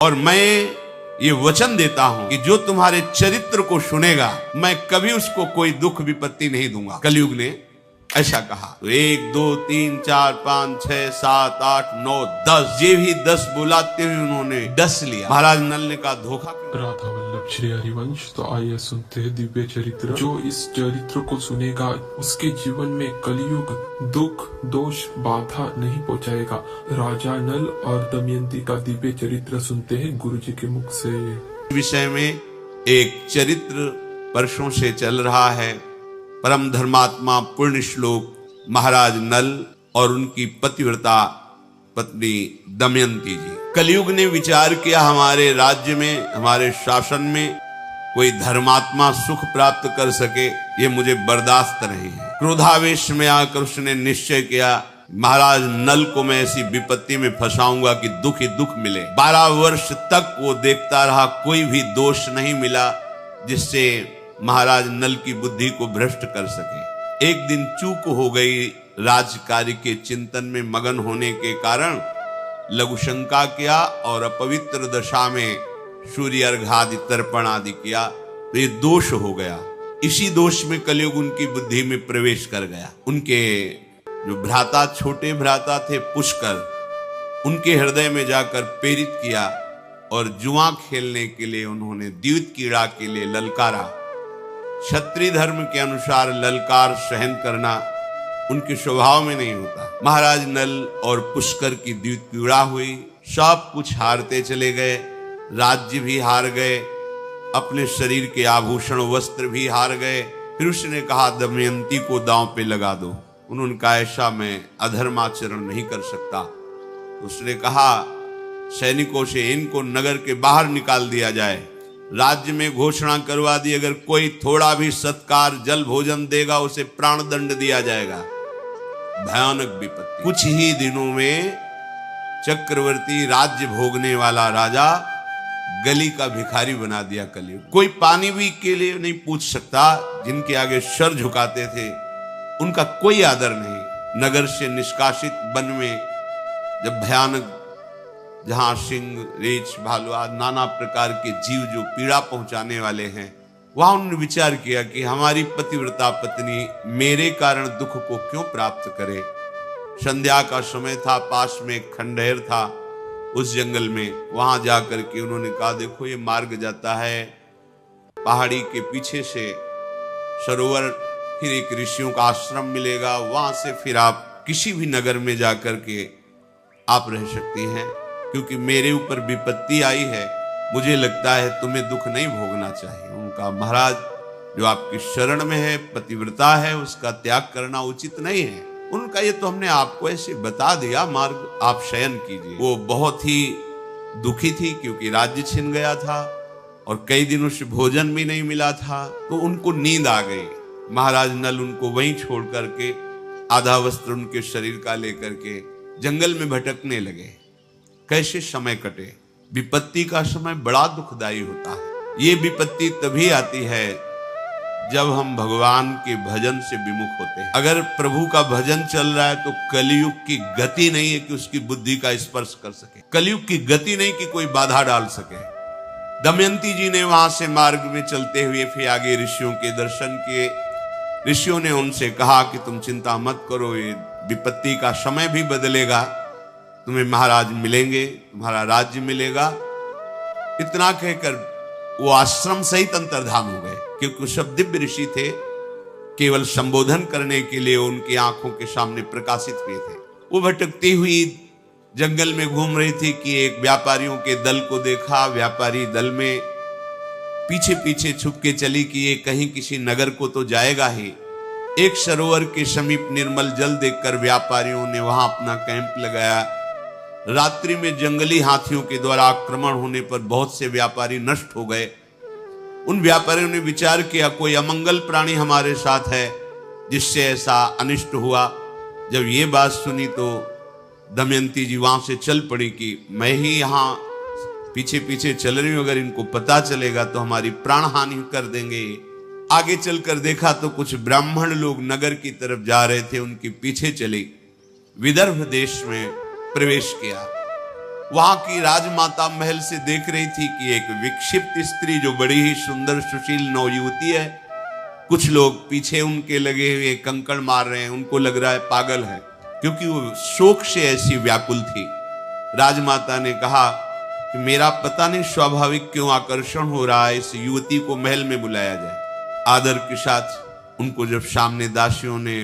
और मैं ये वचन देता हूं कि जो तुम्हारे चरित्र को सुनेगा मैं कभी उसको कोई दुख विपत्ति नहीं दूंगा। कलयुग ने ऐसा कहा। तो 1 2 3 4 5 6 7 8 9 10 ये भी 10 बुलाते हुए उन्होंने 10 लिया। महाराज नल ने कहा धोखा क्यों? राधा वल्लभ श्री हरिवंश। तो आइए सुनते हैं दिव्य चरित्र। जो इस चरित्र को सुनेगा उसके जीवन में कलयुग दुख दोष बाधा नहीं पहुंचाएगा। राजा नल और दमयंती का दिव्य चरित्र सुनते हैं गुरु जी के मुख से। विषय में एक चरित्र वर्षों से चल रहा है। परम धर्मात्मा पुण्य श्लोक महाराज नल और उनकी पतिव्रता पत्नी दमयंती जी। कलयुग ने विचार किया हमारे राज्य में हमारे शासन में कोई धर्मात्मा सुख प्राप्त कर सके ये मुझे बर्दाश्त नहीं है। क्रोधावेश में आकर उसने निश्चय किया महाराज नल को मैं ऐसी विपत्ति में फंसाऊंगा कि दुख ही दुख मिले। 12 वर्ष तक वो देखता रहा, कोई भी दोष नहीं मिला जिससे महाराज नल की बुद्धि को भ्रष्ट कर सके। एक दिन चूक हो गई, राजकार्य के चिंतन में मगन होने के कारण लघु शंका किया और अपवित्र दशा में सूर्य अर्घादि तर्पण आदि किया तो ये दोष हो गया। इसी दोष में कलयुग उनकी बुद्धि में प्रवेश कर गया। उनके जो भ्राता छोटे भ्राता थे पुष्कर, उनके हृदय में जाकर प्रेरित किया और जुआ खेलने के लिए उन्होंने द्यूत कीड़ा के लिए ललकारा। क्षत्रिय धर्म के अनुसार ललकार सहन करना उनके स्वभाव में नहीं होता। महाराज नल और पुष्कर की द्यूत कीड़ा हुई, सब कुछ हारते चले गए, राज्य भी हार गए, अपने शरीर के आभूषण वस्त्र भी हार गए। फिर उसने कहा दमयंती को दांव पे लगा दो। उन्होंने कहा ऐसा मैं अधर्माचरण नहीं कर सकता। उसने कहा सैनिकों से इनको नगर के बाहर निकाल दिया जाए, राज्य में घोषणा करवा दी अगर कोई थोड़ा भी सत्कार जल भोजन देगा उसे प्राण दंड दिया जाएगा। भयानक विपत्ति। कुछ ही दिनों में चक्रवर्ती राज्य भोगने वाला राजा गली का भिखारी बना दिया कलयुग। कोई पानी भी के लिए नहीं पूछ सकता। जिनके आगे सर झुकाते थे उनका कोई आदर नहीं। नगर से निष्कासित वन में जब भयानक जहां सिंह रीछ भालू आदि नाना प्रकार के जीव जो पीड़ा पहुंचाने वाले हैं, वहां उन्होंने विचार किया कि हमारी पतिव्रता पत्नी मेरे कारण दुख को क्यों प्राप्त करे। संध्या का समय था, पास में एक खंडहर था उस जंगल में। वहां जाकर के उन्होंने कहा देखो ये मार्ग जाता है पहाड़ी के पीछे से सरोवर, फिर एक ऋषियों का आश्रम मिलेगा, वहां से फिर आप किसी भी नगर में जाकर के आप रह सकती हैं। क्योंकि मेरे ऊपर विपत्ति आई है, मुझे लगता है तुम्हें दुख नहीं भोगना चाहिए। उनका महाराज जो आपकी शरण में है पतिव्रता है उसका त्याग करना उचित नहीं है। उनका ये तो हमने आपको ऐसे बता दिया मार्ग, आप शयन कीजिए। वो बहुत ही दुखी थी क्योंकि राज्य छिन गया था और कई दिनों से भोजन भी नहीं मिला था, तो उनको नींद आ गई। महाराज नल उनको वहीं छोड़ करके आधा वस्त्र उनके शरीर का लेकर के जंगल में भटकने लगे। कैसे समय कटे। विपत्ति का समय बड़ा दुखदायी होता है। ये विपत्ति तभी आती है जब हम भगवान के भजन से विमुख होते हैं। अगर प्रभु का भजन चल रहा है तो कलयुग की गति नहीं है कि उसकी बुद्धि का स्पर्श कर सके। कलयुग की गति नहीं कि कोई बाधा डाल सके। दमयंती जी ने वहां से मार्ग में चलते हुए फिर आगे ऋषियों के दर्शन किए। ऋषियों ने उनसे कहा कि तुम चिंता मत करो, ये विपत्ति का समय भी बदलेगा, तुम्हें महाराज मिलेंगे, तुम्हारा राज्य मिलेगा। इतना कहकर वो आश्रम सहित अंतर्धान हो गए क्योंकि वो सब दिव्य ऋषि थे, केवल संबोधन करने के लिए उनकी आंखों के सामने प्रकाशित हुए थे। वो भटकती हुई जंगल में घूम रही थी कि एक व्यापारियों के दल को देखा। व्यापारी दल में पीछे पीछे छुप के चली कि ये कहीं किसी नगर को तो जाएगा ही। एक सरोवर के समीप निर्मल जल देखकर व्यापारियों ने वहां अपना कैंप लगाया। रात्रि में जंगली हाथियों के द्वारा आक्रमण होने पर बहुत से व्यापारी नष्ट हो गए। उन व्यापारियों ने विचार किया कोई अमंगल प्राणी हमारे साथ है जिससे ऐसा अनिष्ट हुआ। जब ये बात सुनी तो दमयंती जी वहां से चल पड़ी कि मैं ही यहाँ पीछे पीछे चल रही हूं, अगर इनको पता चलेगा तो हमारी प्राण हानि कर देंगे। आगे चलकर देखा तो कुछ ब्राह्मण लोग नगर की तरफ जा रहे थे, उनके पीछे चली। विदर्भ देश में प्रवेश किया। वहां की राजमाता महल से देख रही थी कि एक विक्षिप्त स्त्री जो बड़ी ही सुंदर सुशील नवयुवती है, कुछ लोग पीछे उनके लगे हुए कंकड़ मार रहे हैं, उनको लग रहा है पागल है, क्योंकि वो शोक से ऐसी व्याकुल थी। राजमाता ने कहा कि मेरा पता नहीं स्वाभाविक क्यों आकर्षण हो रहा है, इस युवती को महल में बुलाया जाए। आदर के साथ उनको जब सामने दासियों ने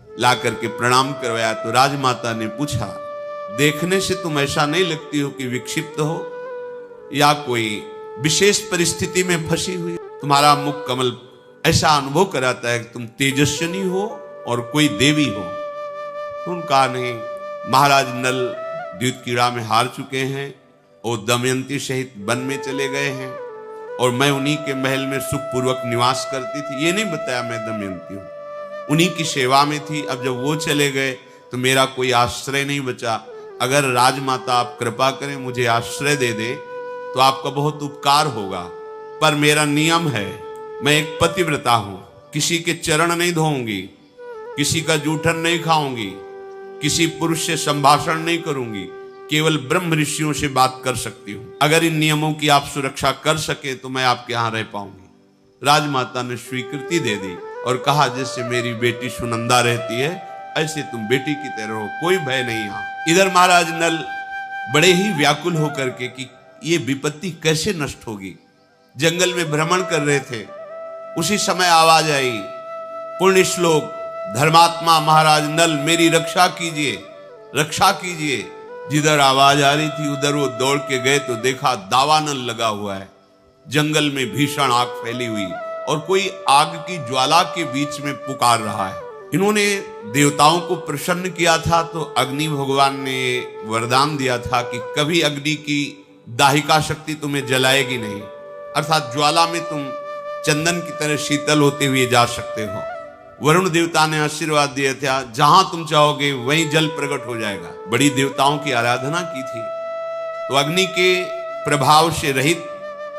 ला करके प्रणाम करवाया तो राजमाता ने पूछा, देखने से तुम ऐसा नहीं लगती हो कि विक्षिप्त हो या कोई विशेष परिस्थिति में फंसी हुई, तुम्हारा मुख कमल ऐसा अनुभव कराता है कि तुम तेजस्विनी हो और कोई देवी हो। तो उनका नहीं, महाराज नल द्युतक्रीड़ा में हार चुके हैं और दमयंती सहित वन में चले गए हैं और मैं उन्हीं के महल में सुखपूर्वक निवास करती थी। ये नहीं बताया मैं दमयंती हूं, उन्हीं की सेवा में थी। अब जब वो चले गए तो मेरा कोई आश्रय नहीं बचा। अगर राजमाता आप कृपा करें मुझे आश्रय दे दे तो आपका बहुत उपकार होगा, पर मेरा नियम है, मैं एक पतिव्रता हूं, किसी के चरण नहीं धोऊंगी, किसी का जूठन नहीं खाऊंगी, किसी पुरुष से संभाषण नहीं करूंगी, केवल ब्रह्म ऋषियों से बात कर सकती हूं। अगर इन नियमों की आप सुरक्षा कर सके तो मैं आपके यहां रह पाऊंगी। राजमाता ने स्वीकृति दे दी और कहा, जैसे मेरी बेटी सुनंदा रहती है ऐसे तुम बेटी की तरह हो, कोई भय नहीं यहां। इधर महाराज नल बड़े ही व्याकुल होकर के कि ये विपत्ति कैसे नष्ट होगी, जंगल में भ्रमण कर रहे थे। उसी समय आवाज आई, पुण्य श्लोक धर्मात्मा महाराज नल मेरी रक्षा कीजिए, रक्षा कीजिए। जिधर आवाज आ रही थी उधर वो दौड़ के गए तो देखा दावानल लगा हुआ है, जंगल में भीषण आग फैली हुई और कोई आग की ज्वाला के बीच में पुकार रहा है। इन्होंने देवताओं को प्रसन्न किया था तो अग्नि भगवान ने वरदान दिया था कि कभी अग्नि की दाहिका शक्ति तुम्हें जलाएगी नहीं, अर्थात ज्वाला में तुम चंदन की तरह शीतल होते हुए जा सकते हो। वरुण देवता ने आशीर्वाद दिया था, जहां तुम चाहोगे वहीं जल प्रकट हो जाएगा। बड़ी देवताओं की आराधना की थी। तो अग्नि के प्रभाव से रहित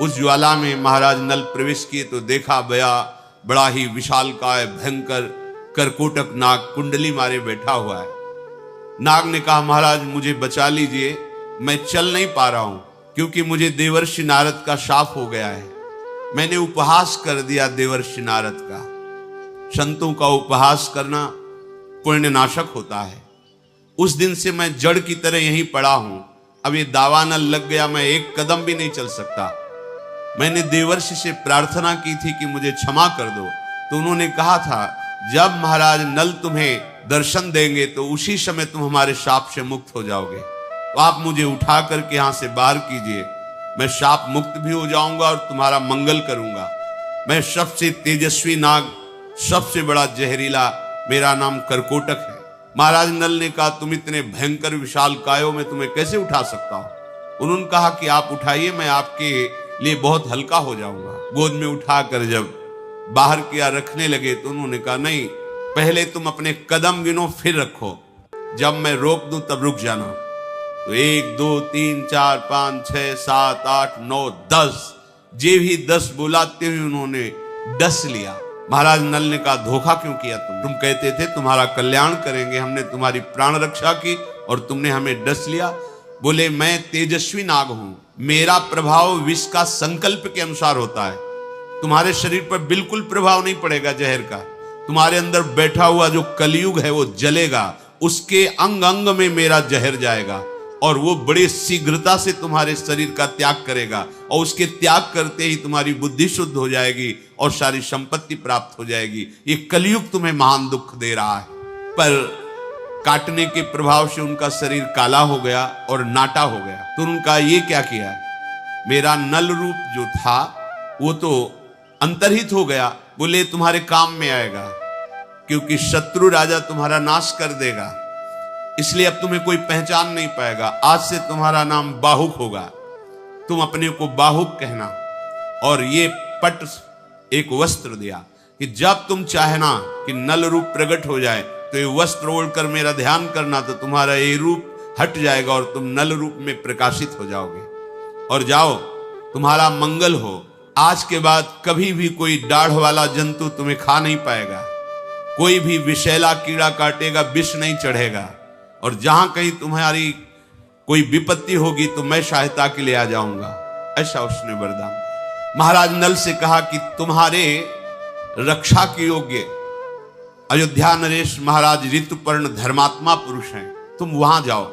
उस ज्वाला में महाराज नल प्रवेश किए तो देखा बड़ा ही विशालकाय भयंकर करकोटक नाग कुंडली मारे बैठा हुआ है। नाग ने कहा, महाराज मुझे बचा लीजिए, मैं चल नहीं पा रहा हूं क्योंकि मुझे देवर्षि नारद का शाप हो गया है। मैंने उपहास कर दिया देवर्षि नारद का। संतों का उपहास करना पुण्य नाशक होता है। उस दिन से मैं जड़ की तरह यहीं पड़ा हूं। अब ये दावानल लग गया, मैं एक कदम भी नहीं चल सकता। मैंने देवर्षि से प्रार्थना की थी कि मुझे क्षमा कर दो, तो उन्होंने कहा था जब महाराज नल तुम्हें दर्शन देंगे तो उसी समय तुम हमारे शाप से मुक्त हो जाओगे। तो आप मुझे उठा करके यहां से बाहर कीजिए, मैं शाप मुक्त भी हो जाऊंगा और तुम्हारा मंगल करूंगा। मैं सबसे तेजस्वी नाग, सबसे बड़ा जहरीला, मेरा नाम करकोटक है। महाराज नल ने कहा, तुम इतने भयंकर विशाल कायों में तुम्हें कैसे उठा सकता हूं। उन्होंने कहा कि आप उठाइए, मैं आपके लिए बहुत हल्का हो जाऊंगा। गोद में उठाकर जब बाहर किया रखने लगे तो उन्होंने कहा, नहीं, पहले तुम अपने कदम गिनो फिर रखो, जब मैं रोक दूं तब रुक जाना। तो 1 2 3 4 5 6 7 8 9 10 जे भी 10 बुलाते हुए उन्होंने डस लिया। महाराज नल ने कहा, धोखा क्यों किया तुम कहते थे तुम्हारा कल्याण करेंगे, हमने तुम्हारी प्राण रक्षा की और तुमने हमें डस लिया। बोले, मैं तेजस्वी नाग हूं, मेरा प्रभाव विष का संकल्प के अनुसार होता है। तुम्हारे शरीर पर बिल्कुल प्रभाव नहीं पड़ेगा जहर का। तुम्हारे अंदर बैठा हुआ जो कलयुग है वो जलेगा, उसके अंग अंग में मेरा जहर जाएगा और वो बड़े शीघ्रता से तुम्हारे शरीर का त्याग करेगा और उसके त्याग करते ही तुम्हारी बुद्धि शुद्ध हो जाएगी और सारी संपत्ति प्राप्त हो जाएगी। ये कलयुग तुम्हें महान दुख दे रहा है। पर काटने के प्रभाव से उनका शरीर काला हो गया और नाटा हो गया। तो उनका ये क्या किया, मेरा नल रूप जो था वो तो अंतर्हित हो गया। बोले, तुम्हारे काम में आएगा क्योंकि शत्रु राजा तुम्हारा नाश कर देगा, इसलिए अब तुम्हें कोई पहचान नहीं पाएगा। आज से तुम्हारा नाम बाहुक होगा, तुम अपने को बाहुक कहना। और ये पट एक वस्त्र दिया कि जब तुम चाहना कि नल रूप प्रकट हो जाए तो ये वस्त्र ओढ़कर मेरा ध्यान करना, तो तुम्हारा ये रूप हट जाएगा और तुम नल रूप में प्रकाशित हो जाओगे। और जाओ, तुम्हारा मंगल हो। आज के बाद कभी भी कोई दाढ़ वाला जंतु तुम्हें खा नहीं पाएगा, कोई भी विषैला कीड़ा काटेगा, विष नहीं चढ़ेगा। और जहां कहीं तुम्हारी कोई विपत्ति होगी तो मैं सहायता के लिए आ जाऊंगा, ऐसा उसने वरदान दिया। महाराज नल से कहा कि तुम्हारे रक्षा के योग्य अयोध्या नरेश महाराज ऋतुपर्ण धर्मात्मा पुरुष हैं, तुम वहां जाओ,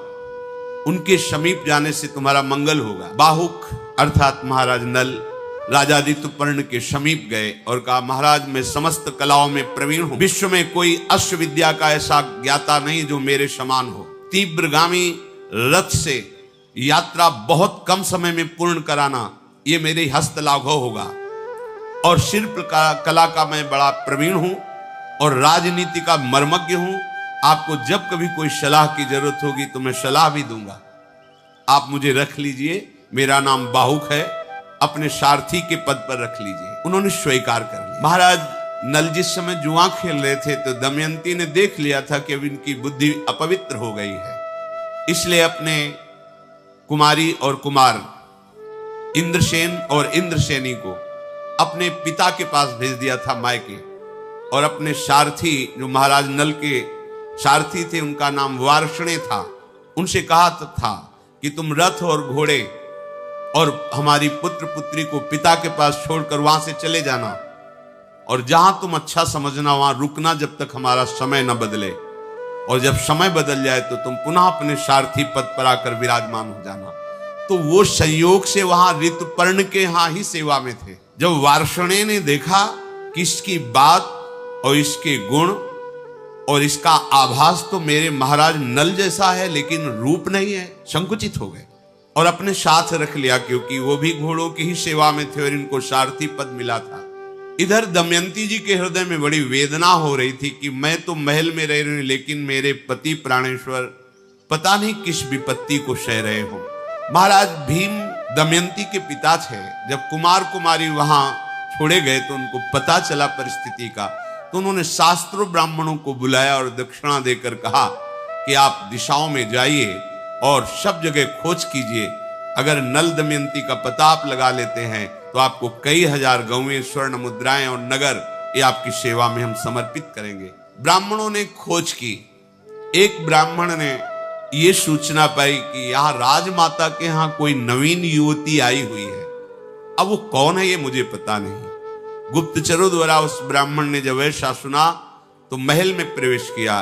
उनके समीप जाने से तुम्हारा मंगल होगा। बाहुक अर्थात महाराज नल राजा ऋतुपर्ण के समीप गए और कहा, महाराज मैं समस्त कलाओं में प्रवीण हूं, विश्व में कोई अश्व विद्या का ऐसा ज्ञाता नहीं जो मेरे समान हो। तीव्रगामी रथ से यात्रा बहुत कम समय में पूर्ण कराना ये मेरे हस्त लाघव होगा, और शिल्प कला का मैं बड़ा प्रवीण हूं और राजनीति का मर्मज्ञ हूं। आपको जब कभी कोई सलाह की जरूरत होगी तो मैं सलाह भी दूंगा, आप मुझे रख लीजिए, मेरा नाम बाहुक है, अपने सारथी के पद पर रख लीजिए। उन्होंने स्वीकार कर लिया। महाराज नल जिस समय जुआ खेल रहे थे तो दमयंती ने देख लिया था कि अब इनकी बुद्धि अपवित्र हो गई है, इसलिए अपने कुमारी और कुमार इंद्रसेन और इंद्रसेनी को अपने पिता के पास भेज दिया था मायके, और अपने सारथी जो महाराज नल के सारथी थे उनका नाम वार्ष्णे था, उनसे कहा था कि तुम रथ और घोड़े और हमारी पुत्र पुत्री को पिता के पास छोड़कर वहां से चले जाना, और जहां तुम अच्छा समझना वहां रुकना जब तक हमारा समय न बदले, और जब समय बदल जाए तो तुम पुनः अपने सारथी पद पर आकर विराजमान हो जाना। तो वो संयोग से वहां ऋतुपर्ण के यहां ही सेवा में थे। जब वार्ष्णे ने देखा कि इसकी बात और इसके गुण और इसका आभास तो मेरे महाराज नल जैसा है लेकिन रूप नहीं है, संकुचित हो गए और अपने साथ रख लिया, क्योंकि वो भी घोड़ों की ही सेवा में थे और इनको सारथी पद मिला था। इधर दमयंती जी के हृदय में बड़ी वेदना हो रही थी कि मैं तो महल में रह रही हूं लेकिन मेरे पति प्राणेश्वर पता नहीं किस विपत्ति को सह रहे हो। महाराज भीम दमयंती के पिता थे। जब कुमार कुमारी वहां छोड़े गए तो उनको पता चला परिस्थिति का, तो उन्होंने शास्त्रों ब्राह्मणों को बुलाया और दक्षिणा देकर कहा कि आप दिशाओं में जाइए और सब जगह खोज कीजिए, अगर नल दमयंती का पता आप लगा लेते हैं तो आपको कई हजार गौवें, स्वर्ण मुद्राएं और नगर ये आपकी सेवा में हम समर्पित करेंगे। ब्राह्मणों ने खोज की। एक ब्राह्मण ने ये सूचना पाई कि यहाँ राजमाता के यहाँ कोई नवीन युवती आई हुई है। अब वो कौन है ये मुझे पता नहीं। गुप्तचरों द्वारा उस ब्राह्मण ने जब ऐसा सुना तो महल में प्रवेश किया।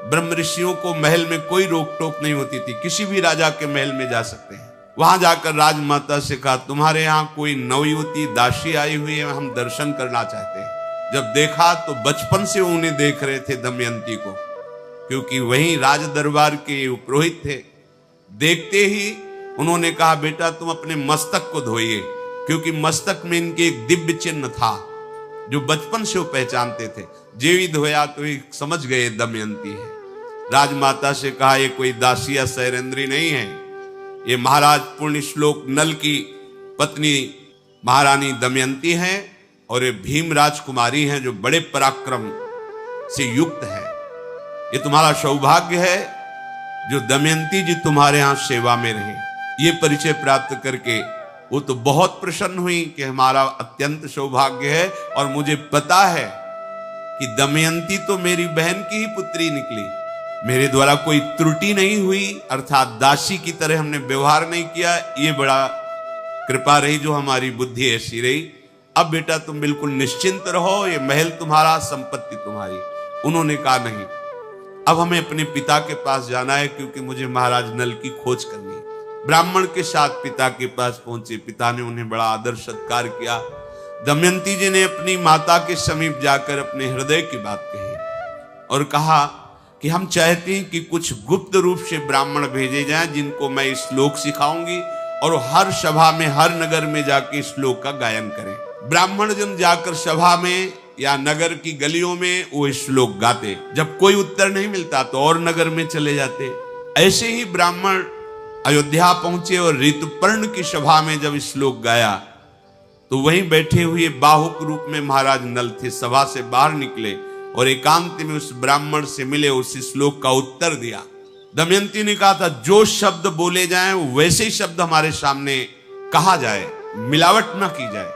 ब्रह्म ऋषियों को महल में कोई रोक टोक नहीं होती थी, किसी भी राजा के महल में जा सकते हैं। वहां जाकर राजमाता से कहा, तुम्हारे यहाँ कोई नवयुवती दासी आई हुई है, हम दर्शन करना चाहते हैं। जब देखा तो बचपन से उन्हें देख रहे थे दमयंती को, क्योंकि वहीं राज दरबार के पुरोहित थे। देखते ही उन्होंने कहा, बेटा तुम अपने मस्तक को धोइए, क्योंकि मस्तक में इनके एक दिव्य चिन्ह था जो बचपन से वो पहचानते थे। जेवी धोया तो समझ गए दमयंती है। राजमाता से कहा, ये कोई दासी या सैरेंद्री नहीं है, ये महाराज पुण्य श्लोक नल की पत्नी महारानी दमयंती हैं और ये भीम राजकुमारी हैं जो बड़े पराक्रम से युक्त है। ये तुम्हारा सौभाग्य है जो दमयंती जी तुम्हारे यहाँ सेवा में रहे। ये परिचय प्राप्त करके वो तो बहुत प्रसन्न हुई कि हमारा अत्यंत सौभाग्य है, और मुझे पता है कि दमयंती तो मेरी बहन की ही पुत्री निकली, मेरे द्वारा कोई त्रुटि नहीं हुई, अर्थात दासी की तरह हमने व्यवहार नहीं किया। ये बड़ा कृपा रही जो हमारी बुद्धि ऐसी रही। अब बेटा तुम बिल्कुल निश्चिंत रहो, ये महल तुम्हारा, संपत्ति तुम्हारी। उन्होंने कहा, नहीं, अब हमें अपने पिता के पास जाना है, क्योंकि मुझे महाराज नल की खोज करनी है। ब्राह्मण के साथ पिता के पास पहुंचे। पिता ने उन्हें बड़ा आदर सत्कार किया। दमयंती जी ने अपनी माता के समीप जाकर अपने हृदय की बात कही और कहा कि हम चाहते हैं कि कुछ गुप्त रूप से ब्राह्मण भेजे जाएं, जिनको मैं श्लोक सिखाऊंगी और हर सभा में, हर नगर में जाके श्लोक का गायन करें। ब्राह्मण जन जाकर सभा में या नगर की गलियों में वो श्लोक गाते। जब कोई उत्तर नहीं मिलता तो और नगर में चले जाते। ऐसे ही ब्राह्मण अयोध्या पहुंचे और ऋतुपर्ण की सभा में जब श्लोक गाया तो वहीं बैठे हुए बाहुक रूप में महाराज नल थे। सभा से बाहर निकले और एकांत में उस ब्राह्मण से मिले, उस श्लोक का उत्तर दिया। दमयंती ने कहा था, जो शब्द बोले जाएं वैसे ही शब्द हमारे सामने कहा जाए, मिलावट ना की जाए।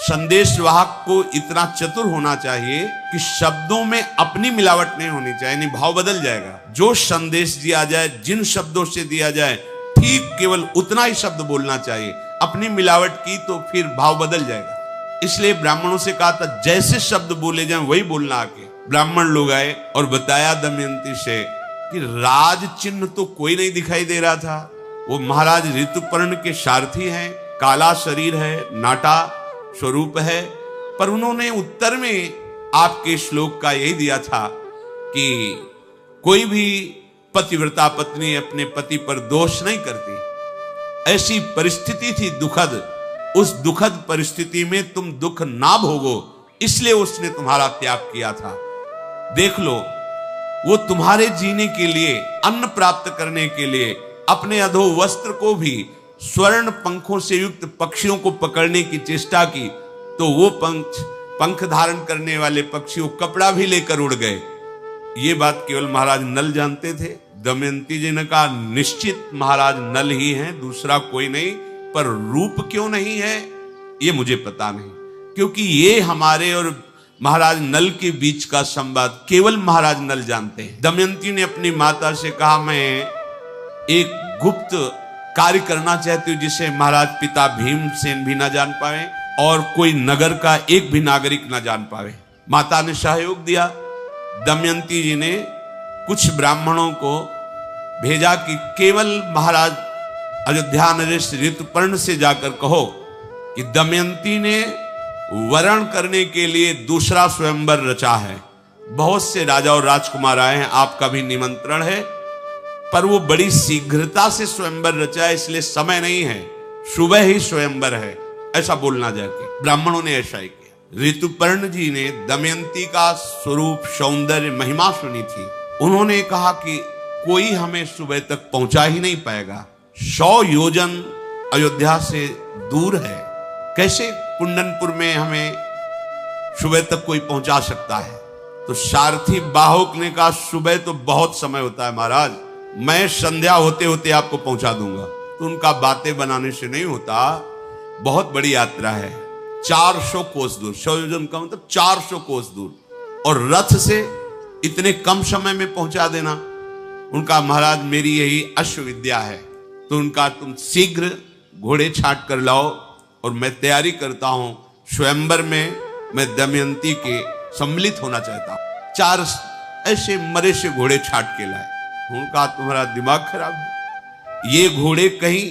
संदेश वाहक को इतना चतुर होना चाहिए कि शब्दों में अपनी मिलावट नहीं होनी चाहिए, नहीं भाव बदल जाएगा। जो संदेश दिया जाए, जिन शब्दों से दिया जाए, ठीक केवल उतना ही शब्द बोलना चाहिए, अपनी मिलावट की तो फिर भाव बदल जाएगा। इसलिए ब्राह्मणों से कहा था जैसे शब्द बोले जाएं वही बोलना आके। ब्राह्मण लोग आए और बताया दमयंती से कि राज चिन्ह तो कोई नहीं दिखाई दे रहा था। वो महाराज ऋतुपर्ण के सारथी हैं, काला शरीर है, नाटा स्वरूप है, पर उन्होंने उत्तर में आपके श्लोक का यही दिया था कि कोई भी पतिव्रता पत्नी अपने पति पर दोष नहीं करती। ऐसी परिस्थिति थी दुखद, उस दुखद परिस्थिति में तुम दुख ना भोगो, इसलिए उसने तुम्हारा त्याग किया था। देख लो, वो तुम्हारे जीने के लिए, अन्न प्राप्त करने के लिए अपने अधो वस्त्र को भी स्वर्ण पंखों से युक्त पक्षियों को पकड़ने की चेष्टा की, तो वो पंख धारण करने वाले पक्षी वो कपड़ा भी लेकर उड़ गए। ये बात केवल महाराज नल जानते थे। दमयंती जी ने कहा निश्चित महाराज नल ही हैं, दूसरा कोई नहीं, पर रूप क्यों नहीं है ये मुझे पता नहीं, क्योंकि ये हमारे और महाराज नल के बीच का संवाद केवल महाराज नल जानते हैं। दमयंती ने अपनी माता से कहा मैं एक गुप्त कार्य करना चाहती हूं जिसे महाराज पिता भीमसेन भी ना जान पाए और कोई नगर का एक भी नागरिक ना जान पावे। माता ने सहयोग दिया। दमयंती जी ने कुछ ब्राह्मणों को भेजा कि केवल महाराज अयोध्या नरेश ऋतुपर्ण से जाकर कहो कि दमयंती ने वरण करने के लिए दूसरा स्वयंवर रचा है। बहुत से राजा और राजकुमार आए हैं, आपका भी निमंत्रण है, पर वो बड़ी शीघ्रता से स्वयंवर रचा है, इसलिए समय नहीं है, सुबह ही स्वयंवर है, ऐसा बोलना जाके। ब्राह्मणों ने ऐसा ही किया। ऋतुपर्ण जी ने दमयंती का स्वरूप, सौंदर्य, महिमा सुनी थी। उन्होंने कहा कि कोई हमें सुबह तक पहुंचा ही नहीं पाएगा, 100 योजन अयोध्या से दूर है, कैसे कुंडनपुर में हमें सुबह तक कोई पहुंचा सकता है। तो सारथी बाहुक ने कहा सुबह तो बहुत समय होता है महाराज, मैं संध्या होते होते आपको पहुंचा दूंगा। तो उनका बातें बनाने से नहीं होता, बहुत बड़ी यात्रा है, 400 कोस दूर, 100 योजन का मतलब 400 कोस दूर, और रथ से इतने कम समय में पहुंचा देना। उनका महाराज मेरी यही अश्वविद्या है, तो उनका तुम शीघ्र घोड़े छाट कर लाओ और मैं तैयारी करता हूं, स्वयंवर में मैं दमयंती के सम्मिलित होना चाहता हूं। 4 ऐसे मरे से घोड़े छाट के लाए। उनका तुम्हारा दिमाग खराब है, ये घोड़े कहीं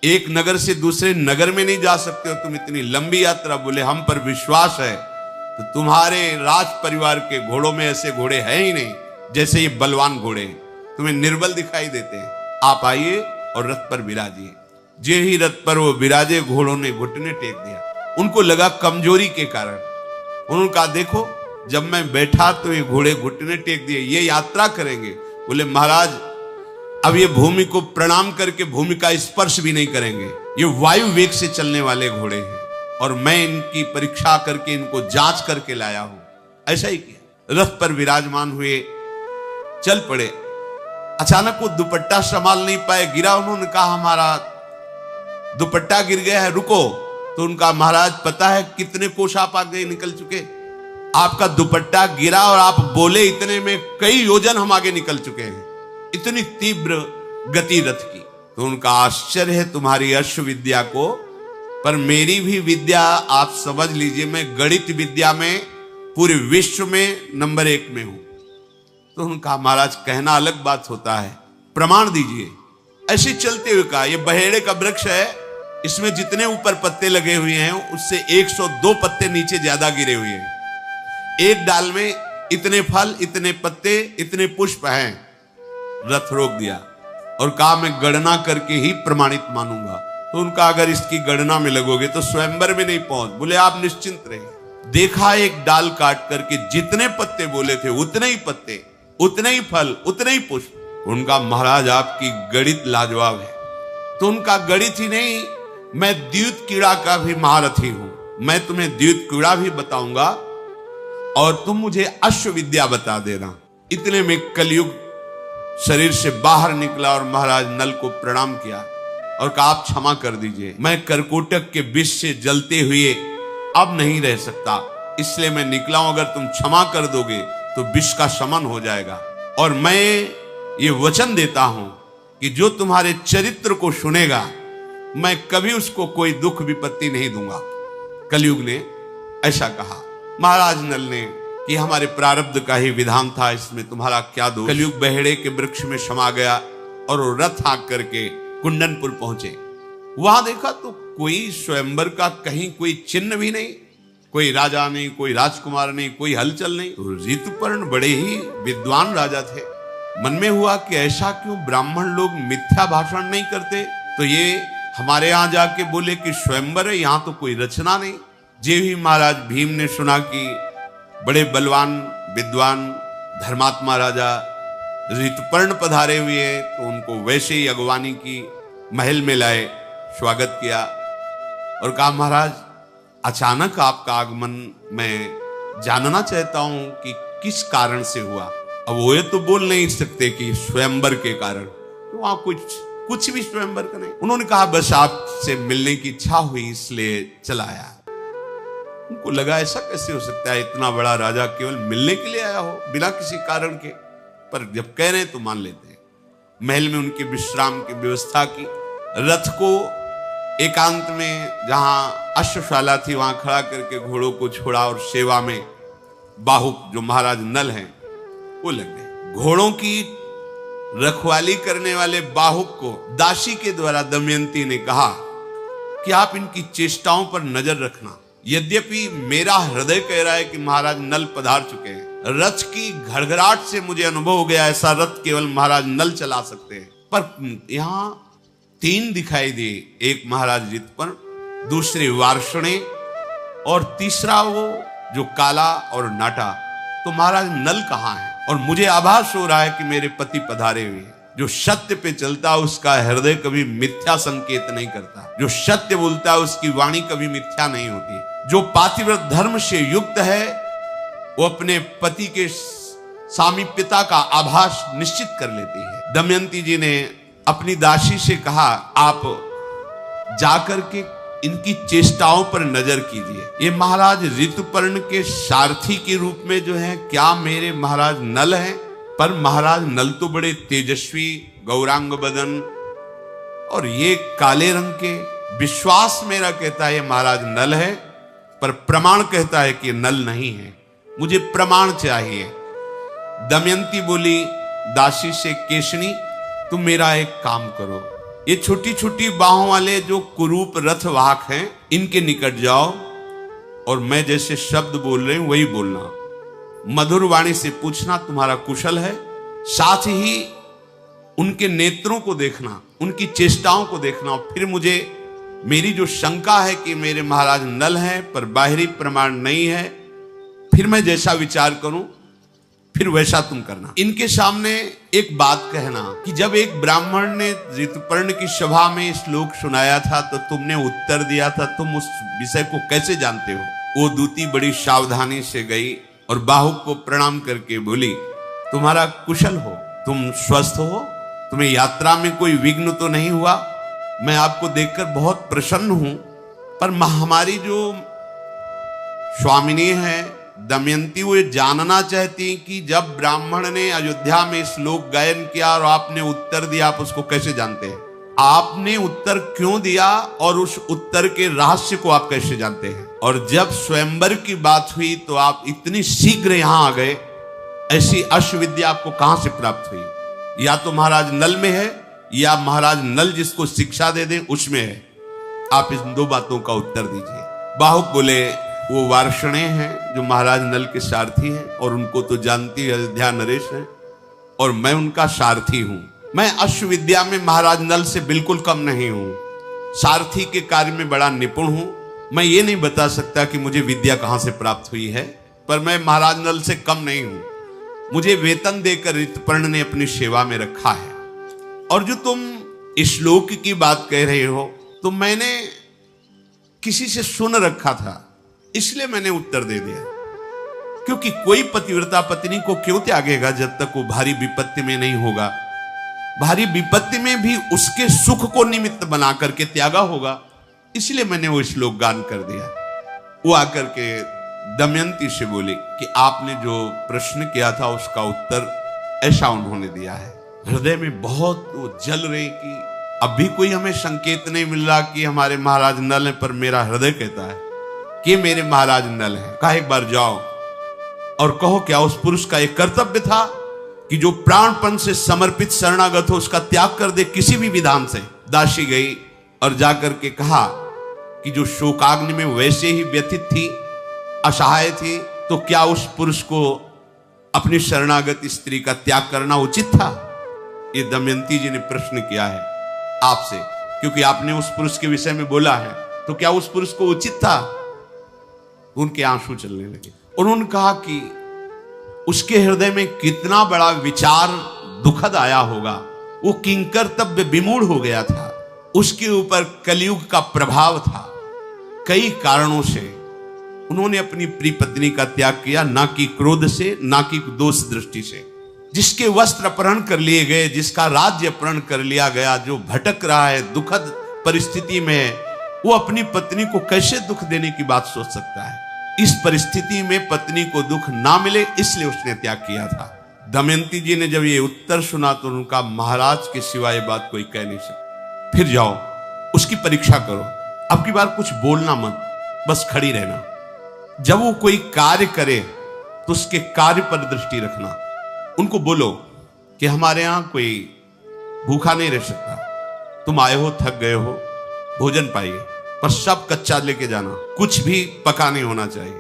एक नगर से दूसरे नगर में नहीं जा सकते हो, तुम इतनी लंबी यात्रा। बोले हम पर विश्वास है, तो तुम्हारे राज परिवार के घोड़ों में ऐसे घोड़े हैं ही नहीं, जैसे ये बलवान घोड़े हैं, तुम्हें निर्बल दिखाई देते हैं। आप आइए और रथ पर विराजिए। जे ही रथ पर वो विराजे, घोड़ों ने घुटने टेक दिया। उनको लगा कमजोरी के कारण। उन्होंने कहा देखो जब मैं बैठा तो ये घोड़े घुटने टेक दिए, ये यात्रा करेंगे। बोले महाराज अब ये भूमि को प्रणाम करके भूमि का स्पर्श भी नहीं करेंगे, ये वायु वेग से चलने वाले घोड़े हैं और मैं इनकी परीक्षा करके इनको जांच करके लाया हूं। ऐसा ही किया, रथ पर विराजमान हुए, चल पड़े। अचानक वो दुपट्टा संभाल नहीं पाए, गिरा। उन्होंने कहा हमारा दुपट्टा गिर गया है, रुको। तो उनका महाराज पता है कितने कोस आप आगे निकल चुके, आपका दुपट्टा गिरा और आप बोले इतने में कई योजन हम आगे निकल चुके हैं, इतनी तीव्र गति रथ की। तो उनका आश्चर्य है तुम्हारी अश्व विद्या को, पर मेरी भी विद्या आप समझ लीजिए, मैं गणित विद्या में पूरे विश्व में नंबर 1 में हूं। तो उनका महाराज कहना अलग बात होता है, प्रमाण दीजिए। ऐसे चलते हुए कहा ये बहेड़े का वृक्ष है, इसमें जितने ऊपर पत्ते लगे हुए हैं उससे 102 पत्ते नीचे ज्यादा गिरे हुए हैं, एक डाल में इतने फल, इतने पत्ते, इतने पुष्प हैं। रथ रोक दिया और कहा मैं गणना करके ही प्रमाणित मानूंगा। तो उनका अगर इसकी गणना में लगोगे तो स्वयंवर में नहीं पहुंच। बोले आप निश्चिंत रहिए। देखा एक डाल काट करके जितने पत्ते बोले थे उतने ही पत्ते, उतने ही फल, उतने ही पुष्प। उनका महाराज आपकी गणित लाजवाब है। तो उनका गणित ही नहीं, मैं द्यूत कीड़ा का भी महारथी हूं, मैं तुम्हें द्यूत कीड़ा भी बताऊंगा और तुम मुझे अश्व विद्या बता देना। इतने में कलयुग शरीर से बाहर निकला और महाराज नल को प्रणाम किया और कहा आप क्षमा कर दीजिए, मैं कर्कोटक के विष से जलते हुए अब नहीं रह सकता, इसलिए मैं निकला हूं। अगर तुम क्षमा कर दोगे तो विष का शमन हो जाएगा। और मैं ये वचन देता हूं कि जो तुम्हारे चरित्र को सुनेगा मैं कभी उसको कोई दुख विपत्ति नहीं दूंगा। कलयुग ने ऐसा कहा। महाराज नल ने कि हमारे प्रारब्ध का ही विधान था, इसमें तुम्हारा क्या दोष। कलयुग बहेड़े के वृक्ष में समा गया और वो रथ हाँक करके कुंडनपुर पहुंचे। वहां देखा तो कोई स्वयंवर का कहीं कोई चिन्ह भी नहीं, कोई राजा नहीं, कोई राजकुमार नहीं, कोई हलचल नहीं। तो ऋतुपर्ण बड़े ही विद्वान राजा थे। मन में हुआ कि ऐसा क्यों ब्राह्मण लोग मिथ्या भाषण नहीं करते। तो ये हमारे यहाँ जाके बोले कि स्वयंवर है, यहाँ तो कोई रचना नहीं। जे ही महाराज भीम ने सुना कि बड़े बलवान विद्वान धर्मात्मा राजा ऋतुपर्ण पधारे हुए हैं, तो उनको वैसे ही अगवानी की, महल में लाए, स्वागत किया और कहा महाराज अचानक आपका आगमन मैं जानना चाहता हूं कि किस कारण से हुआ। अब वो ये तो बोल नहीं सकते कि स्वयंवर के कारण, तो वहां कुछ भी स्वयंवर का नहीं। उन्होंने कहा बस आपसे मिलने की इच्छा हुई इसलिए चला आया। उनको लगा ऐसा कैसे हो सकता है, इतना बड़ा राजा केवल मिलने के लिए आया हो बिना किसी कारण के। पर जब कह रहे हैं तो मान लेते हैं। महल में उनके विश्राम की व्यवस्था की। रथ को एकांत में जहां अश्वशाला थी वहां खड़ा करके घोड़ों को छोड़ा और सेवा में बाहुक जो महाराज नल हैं वो लग गए। घोड़ों की रखवाली करने वाले बाहुक को दासी के द्वारा दमयंती ने कहा कि आप इनकी चेष्टाओं पर नजर रखना। यद्यपि मेरा हृदय कह रहा है कि महाराज नल पधार चुके हैं, रथ की घड़घड़ाहट से मुझे अनुभव हो गया ऐसा रथ केवल महाराज नल चला सकते हैं। पर यहां 3 दिखाई दिए, एक महाराज ऋतुपर्ण, दूसरे वार्ष्णे और तीसरा वो जो काला और नाटा। तो महाराज नल कहाँ है? और मुझे आभास हो रहा है कि मेरे पति पधारे हुए हैं। जो सत्य पे चलता उसका हृदय कभी मिथ्या संकेत नहीं करता, जो सत्य बोलता है उसकी वाणी कभी मिथ्या नहीं होती। जो पातिव्रत धर्म से युक्त है वो अपने पति के सामीप्यता का आभास निश्चित कर लेती है। दमयंती जी ने अपनी दासी से कहा आप जाकर के इनकी चेष्टाओं पर नजर कीजिए। ये महाराज ऋतुपर्ण के सारथी के रूप में जो है क्या मेरे महाराज नल हैं? पर महाराज नल तो बड़े तेजस्वी गौरांग बदन और ये काले रंग के। विश्वास मेरा कहता है ये महाराज नल है, पर प्रमाण कहता है कि नल नहीं है। मुझे प्रमाण चाहिए। दमयंती बोली दासी से केशनी तुम मेरा एक काम करो, ये छोटी छोटी बाहों वाले जो कुरूप रथ वाहक हैं इनके निकट जाओ और मैं जैसे शब्द बोल रहे हूं वही बोलना। मधुर वाणी से पूछना तुम्हारा कुशल है। साथ ही उनके नेत्रों को देखना, उनकी चेष्टाओं को देखना। और फिर मुझे मेरी जो शंका है कि मेरे महाराज नल हैं पर बाहरी प्रमाण नहीं है, फिर मैं जैसा विचार करूं फिर वैसा तुम करना। इनके सामने एक बात कहना कि जब एक ब्राह्मण ने ऋतुपर्ण की सभा में श्लोक सुनाया था तो तुमने उत्तर दिया था, तुम उस विषय को कैसे जानते हो? वो दूती बड़ी सावधानी से गई और बाहुक को प्रणाम करके बोली तुम्हारा कुशल हो, तुम स्वस्थ हो, तुम्हें यात्रा में कोई विघ्न तो नहीं हुआ? मैं आपको देखकर बहुत प्रसन्न हूं, पर हमारी जो स्वामिनी है दमयंती वो जानना चाहती कि जब ब्राह्मण ने अयोध्या में श्लोक गायन किया और आपने उत्तर दिया, आप उसको कैसे जानते हैं? आपने उत्तर क्यों दिया और उस उत्तर के रहस्य को आप कैसे जानते हैं? और जब स्वयंवर की बात हुई तो आप इतनी शीघ्र यहां आ गए, ऐसी अश्वविद्या आपको कहां से प्राप्त हुई? या तो महाराज नल में है या महाराज नल जिसको शिक्षा दे दे उसमें है। आप इन 2 बातों का उत्तर दीजिए। बाहुक बोले वो वार्ष्णे हैं जो महाराज नल के सारथी हैं और उनको तो जानती अयोध्या नरेश है और मैं उनका सारथी हूं। मैं अश्वविद्या में महाराज नल से बिल्कुल कम नहीं हूं, सारथी के कार्य में बड़ा निपुण हूं। मैं ये नहीं बता सकता कि मुझे विद्या कहां से प्राप्त हुई है, पर मैं महाराज नल से कम नहीं हूं। मुझे वेतन देकर ऋतुपर्ण ने अपनी सेवा में रखा है। और जो तुम श्लोक की बात कह रहे हो तो मैंने किसी से सुन रखा था, इसलिए मैंने उत्तर दे दिया। क्योंकि कोई पतिव्रता पत्नी को क्यों त्यागेगा जब तक वो भारी विपत्ति में नहीं होगा? भारी विपत्ति में भी उसके सुख को निमित्त बना करके त्यागा होगा, इसलिए मैंने वो श्लोक गान कर दिया। वो आकर के दमयंती से बोली कि आपने जो प्रश्न किया था उसका उत्तर ऐसा उन्होंने दिया है। हृदय में बहुत वो जल रहे कि अभी कोई हमें संकेत नहीं मिल रहा कि हमारे महाराज नल है, पर मेरा हृदय कहता है कि मेरे महाराज नल है। कहा एक बार जाओ और कहो क्या उस पुरुष का एक कर्तव्य था कि जो प्राणपण से समर्पित शरणागत हो उसका त्याग कर दे किसी भी विधान से। दासी गई और जाकर के कहा कि जो शोकाग्नि में वैसे ही व्यथित थी, असहाय थी, तो क्या उस पुरुष को अपनी शरणागत स्त्री का त्याग करना उचित था? ये दमयंती जी ने प्रश्न किया है आपसे, क्योंकि आपने उस पुरुष के विषय में बोला है, तो क्या उस पुरुष को उचित था? उनके आंसू चलने लगे। उन्होंने कहा कि उसके हृदय में कितना बड़ा विचार दुखद आया होगा। वो किंकर्तव्य विमूढ़ हो गया था, उसके ऊपर कलयुग का प्रभाव था। कई कारणों से उन्होंने अपनी प्रिय पत्नी का त्याग किया, ना कि क्रोध से, ना कि दोष दृष्टि से। जिसके वस्त्र अपहरण कर लिए गए, जिसका राज्य अपहरण कर लिया गया, जो भटक रहा है दुखद परिस्थिति में, वो अपनी पत्नी को कैसे दुख देने की बात सोच सकता है? इस परिस्थिति में पत्नी को दुख ना मिले इसलिए उसने त्याग किया था। दमयंती जी ने जब ये उत्तर सुना तो उनका महाराज के सिवाय बात कोई कह नहीं सकता। फिर जाओ, उसकी परीक्षा करो, अब की बार कुछ बोलना मत, बस खड़ी रहना। जब वो कोई कार्य करे तो उसके कार्य पर दृष्टि रखना। उनको बोलो कि हमारे यहां कोई भूखा नहीं रह सकता, तुम आए हो, थक गए हो, भोजन पाइए, पर सब कच्चा लेके जाना, कुछ भी पका नहीं होना चाहिए।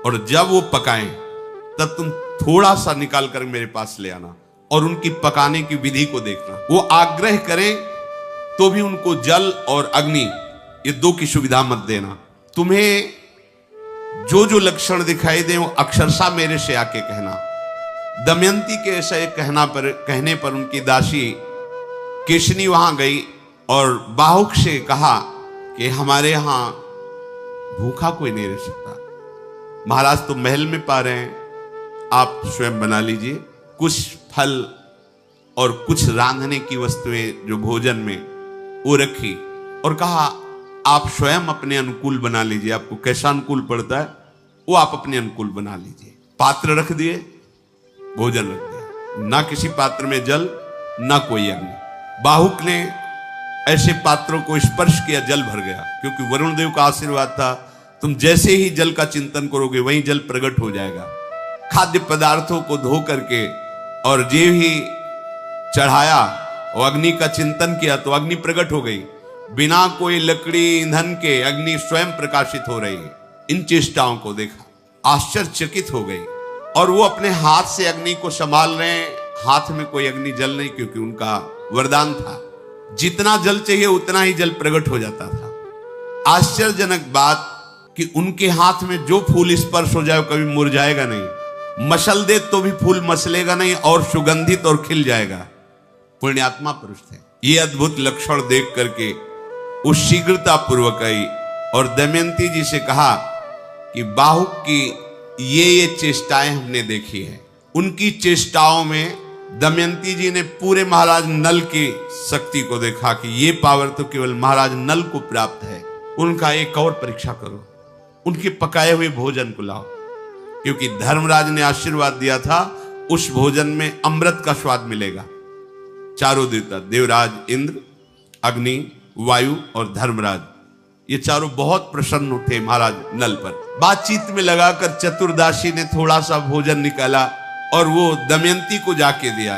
और जब वो पकाएं तब तुम थोड़ा सा निकाल कर मेरे पास ले आना और उनकी पकाने की विधि को देखना। वो आग्रह करें तो भी उनको जल और अग्नि, ये दो की सुविधा मत देना। तुम्हें जो जो लक्षण दिखाई दे वो अक्षरशः मेरे से आके कहना। दमयंती के ऐसे कहने पर उनकी दासी केशनी वहां गई और बाहुक से कहा कि हमारे यहां भूखा कोई नहीं रह सकता। महाराज तो महल में पा रहे हैं, आप स्वयं बना लीजिए। कुछ फल और कुछ रांधने की वस्तुएं जो भोजन में वो रखी और कहा आप स्वयं अपने अनुकूल बना लीजिए, आपको कैसा अनुकूल पड़ता है वो आप अपने अनुकूल बना लीजिए। पात्र रख दिए, भोजन रख दिया, ना किसी पात्र में जल ना कोई अग्नि। बाहुक ने ऐसे पात्रों को स्पर्श किया, जल भर गया, क्योंकि वरुण देव का आशीर्वाद था, तुम जैसे ही जल का चिंतन करोगे वहीं जल प्रकट हो जाएगा। खाद्य पदार्थों को धो करके और जे ही चढ़ाया और अग्नि का चिंतन किया तो अग्नि प्रकट हो गई। बिना कोई लकड़ी ईंधन के अग्नि स्वयं प्रकाशित हो रही है। इन चेष्टाओं को देखा, आश्चर्यचकित हो गई और वो अपने हाथ से अग्नि को संभाल रहे हैं। हाथ में कोई अग्नि जल नहीं, क्योंकि उनका वरदान था, जितना जल चाहिए उतना ही जल प्रकट हो जाता था। आश्चर्यजनक बात कि उनके हाथ में जो फूल स्पर्श हो जाए कभी मुरझाएगा नहीं, मसल दे तो भी फूल मसलेगा नहीं और सुगंधित और खिल जाएगा। पुण्यात्मा पुरुष थे। ये अद्भुत लक्षण देख करके वो शीघ्रता पूर्वक आई और दमयंती जी से कहा कि बाहुक की ये चेष्टाएं हमने देखी है। उनकी चेष्टाओं में दमयंती जी ने पूरे महाराज नल की शक्ति को देखा कि ये पावर तो केवल महाराज नल को प्राप्त है। उनका एक और परीक्षा करो, उनके पकाए हुए भोजन को लाओ, क्योंकि धर्मराज ने आशीर्वाद दिया था उस भोजन में अमृत का स्वाद मिलेगा। चारों देवता, देवराज इंद्र, अग्नि, वायु और धर्मराज, ये चारों बहुत प्रसन्न थे महाराज नल पर। बातचीत में लगाकर चतुर्दासी ने थोड़ा सा भोजन निकाला और वो दमयंती को जाके दिया।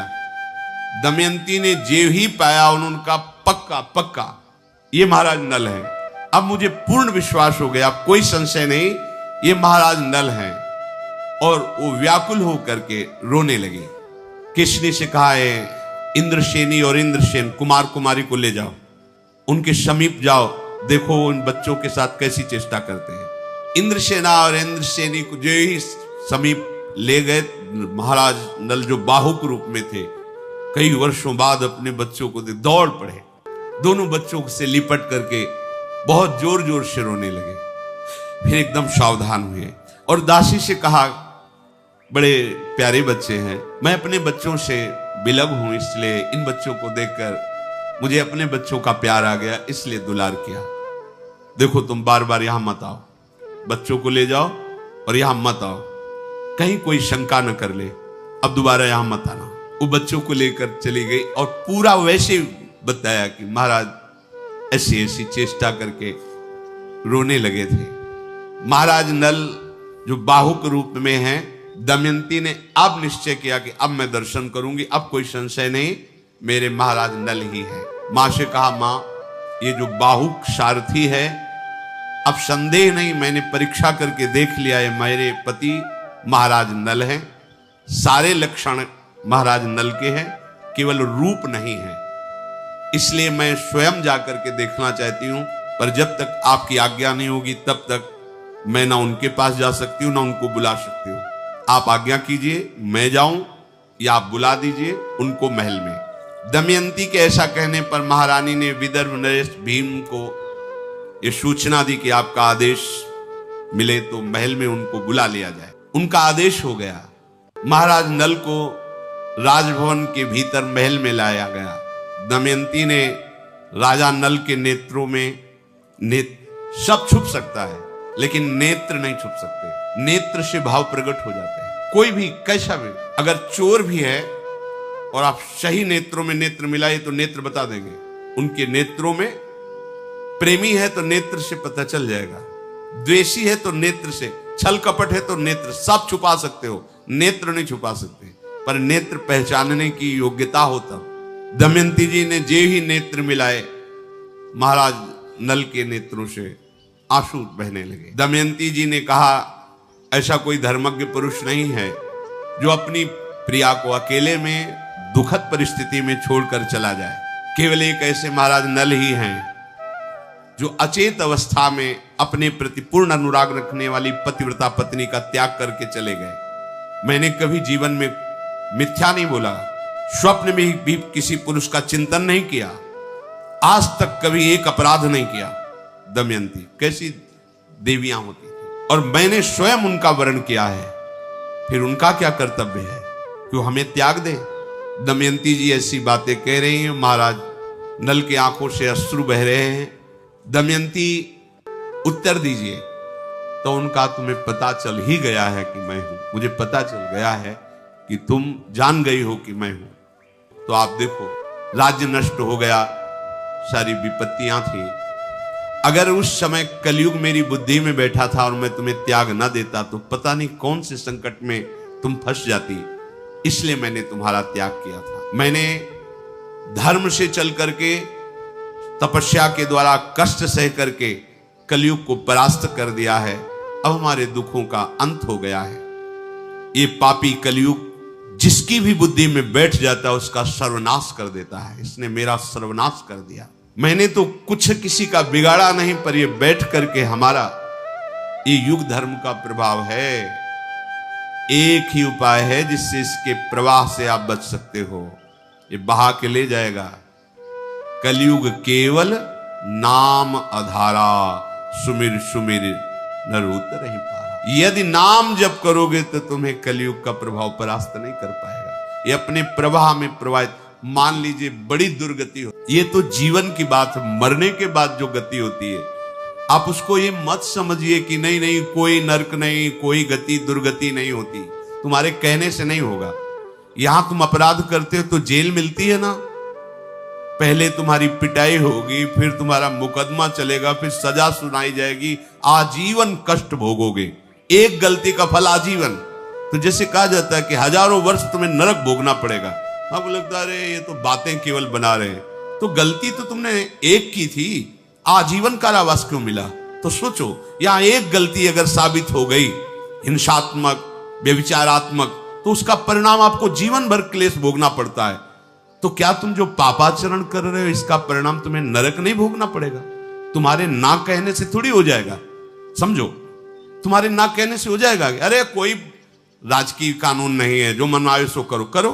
दमयंती ने जे ही पाया उन्होंने कहा पक्का पक्का ये महाराज नल है। अब मुझे पूर्ण विश्वास हो गया, अब कोई संशय नहीं, ये महाराज नल हैं। और वो व्याकुल होकर के रोने लगे। किसने से कहा है इंद्रसेनी और इंद्रसेन कुमार कुमारी को ले जाओ, उनके समीप जाओ, देखो उन बच्चों के साथ कैसी चेष्टा करते हैं। इंद्रसेना और इंद्रसेनी को जो ही समीप ले गए, महाराज नल जो बाहुक रूप में थे कई वर्षों बाद अपने बच्चों को दौड़ पड़े, दोनों बच्चों से लिपट करके बहुत जोर जोर से रोने लगे। फिर एकदम सावधान हुए और दासी से कहा बड़े प्यारे बच्चे हैं, मैं अपने बच्चों से बिलग हूं, इसलिए इन बच्चों को देखकर मुझे अपने बच्चों का प्यार आ गया, इसलिए दुलार किया। देखो तुम बार बार यहां मत आओ, बच्चों को ले जाओ और यहां मत आओ, कहीं कोई शंका न कर ले, अब दोबारा यहां मत आना। वो बच्चों को लेकर चली गई और पूरा वैसे बताया कि महाराज ऐसी ऐसी चेष्टा करके रोने लगे थे। महाराज नल जो बाहु के रूप में हैं, दमयंती ने अब निश्चय किया कि अब मैं दर्शन करूंगी, अब कोई संशय नहीं, मेरे महाराज नल ही है। मां से कहा, मां ये जो बाहु सारथी है, अब संदेह नहीं, मैंने परीक्षा करके देख लिया है, मेरे पति महाराज नल हैं, सारे लक्षण महाराज नल के हैं, केवल रूप नहीं है, इसलिए मैं स्वयं जाकर के देखना चाहती हूं, पर जब तक आपकी आज्ञा नहीं होगी तब तक मैं ना उनके पास जा सकती हूं ना उनको बुला सकती हूं। आप आज्ञा कीजिए, मैं जाऊं या आप बुला दीजिए उनको महल में। दमयंती के ऐसा कहने पर महारानी ने विदर्भ नरेश भीम को यह सूचना दी कि आपका आदेश मिले तो महल में उनको बुला लिया जाए। उनका आदेश हो गया। महाराज नल को राजभवन के भीतर महल में लाया गया। दमयंती ने राजा नल के नेत्रों में सब छुप सकता है लेकिन नेत्र नहीं छुप सकते। नेत्र से भाव प्रकट हो जाते हैं। कोई भी कैसा भी, अगर चोर भी है और आप सही नेत्रों में नेत्र मिलाए तो नेत्र बता देंगे। उनके नेत्रों में, प्रेमी है तो नेत्र से पता चल जाएगा, द्वेषी है तो नेत्र से, छल कपट है तो नेत्र, सब छुपा सकते हो, नेत्र नहीं छुपा सकते, पर नेत्र पहचानने की योग्यता होता। दमयंती जी ने जे ही नेत्र मिलाए, महाराज नल के नेत्रों से आंसू बहने लगे। दमयंती जी ने कहा, ऐसा कोई धर्मज्ञ पुरुष नहीं है जो अपनी प्रिया को अकेले में दुखद परिस्थिति में छोड़कर चला जाए। केवल एक ऐसे महाराज नल ही हैं जो अचेत अवस्था में अपने प्रति पूर्ण अनुराग रखने वाली पतिव्रता पत्नी का त्याग करके चले गए। मैंने कभी जीवन में मिथ्या नहीं बोला, स्वप्न में भी किसी पुरुष का चिंतन नहीं किया, आज तक कभी एक अपराध नहीं किया। दमयंती कैसी देवियां होती थी और मैंने स्वयं उनका वर्ण किया है, फिर उनका क्या कर्तव्य है कि हमें त्याग दे। दमयंती जी ऐसी बातें कह रही हैं, महाराज नल की आंखों से अश्रु बह रहे हैं। दमयंती उत्तर दीजिए। तो उनका, तुम्हें पता चल ही गया है कि मैं हूं, मुझे पता चल गया है कि तुम जान गई हो कि मैं हूं। तो आप देखो, राज्य नष्ट हो गया, सारी विपत्तियां थी। अगर उस समय कलयुग मेरी बुद्धि में बैठा था और मैं तुम्हें त्याग न देता तो पता नहीं कौन से संकट में तुम फंस जाती, इसलिए मैंने तुम्हारा त्याग किया था। मैंने धर्म से चल करके, तपस्या के द्वारा कष्ट सह करके कलयुग को परास्त कर दिया है। अब हमारे दुखों का अंत हो गया है। ये पापी कलयुग जिसकी भी बुद्धि में बैठ जाता है उसका सर्वनाश कर देता है। इसने मेरा सर्वनाश कर दिया। मैंने तो कुछ किसी का बिगाड़ा नहीं, पर ये बैठ करके हमारा ये युग धर्म का प्रभाव है। एक ही उपाय है जिससे इसके प्रवाह से आप बच सकते हो, ये बहा के ले जाएगा। कलयुग केवल नाम आधारा, सुमिर सुमिर नर उतर ही पारा। यदि नाम जप करोगे तो तुम्हें कलयुग का प्रभाव परास्त नहीं कर पाएगा। ये अपने प्रवाह में प्रवाहित, मान लीजिए बड़ी दुर्गति हो, ये तो जीवन की बात है, मरने के बाद जो गति होती है आप उसको ये मत समझिए कि नहीं नहीं कोई नरक नहीं, कोई गति दुर्गति नहीं होती, तुम्हारे कहने से नहीं होगा। यहां तुम अपराध करते हो तो जेल मिलती है ना, पहले तुम्हारी पिटाई होगी, फिर तुम्हारा मुकदमा चलेगा, फिर सजा सुनाई जाएगी, आजीवन कष्ट भोगोगे, एक गलती का फल आजीवन। तो जैसे कहा जाता है कि हजारों वर्ष तुम्हें नरक भोगना पड़ेगा। अब लगता है अरे ये तो बातें केवल बना रहे हैं, तो गलती तो तुमने एक की थी, आजीवन कारावास क्यों मिला? तो सोचो, यहां एक गलती अगर साबित हो गई हिंसात्मक, व्यभिचारात्मक, तो उसका परिणाम आपको जीवन भर क्लेश भोगना पड़ता है। तो क्या तुम जो पापाचरण कर रहे हो इसका परिणाम तुम्हें नरक नहीं भोगना पड़ेगा? तुम्हारे ना कहने से थोड़ी हो जाएगा, समझो, तुम्हारे ना कहने से हो जाएगा। अरे कोई राजकीय कानून नहीं है, जो मन आए सो करो करो।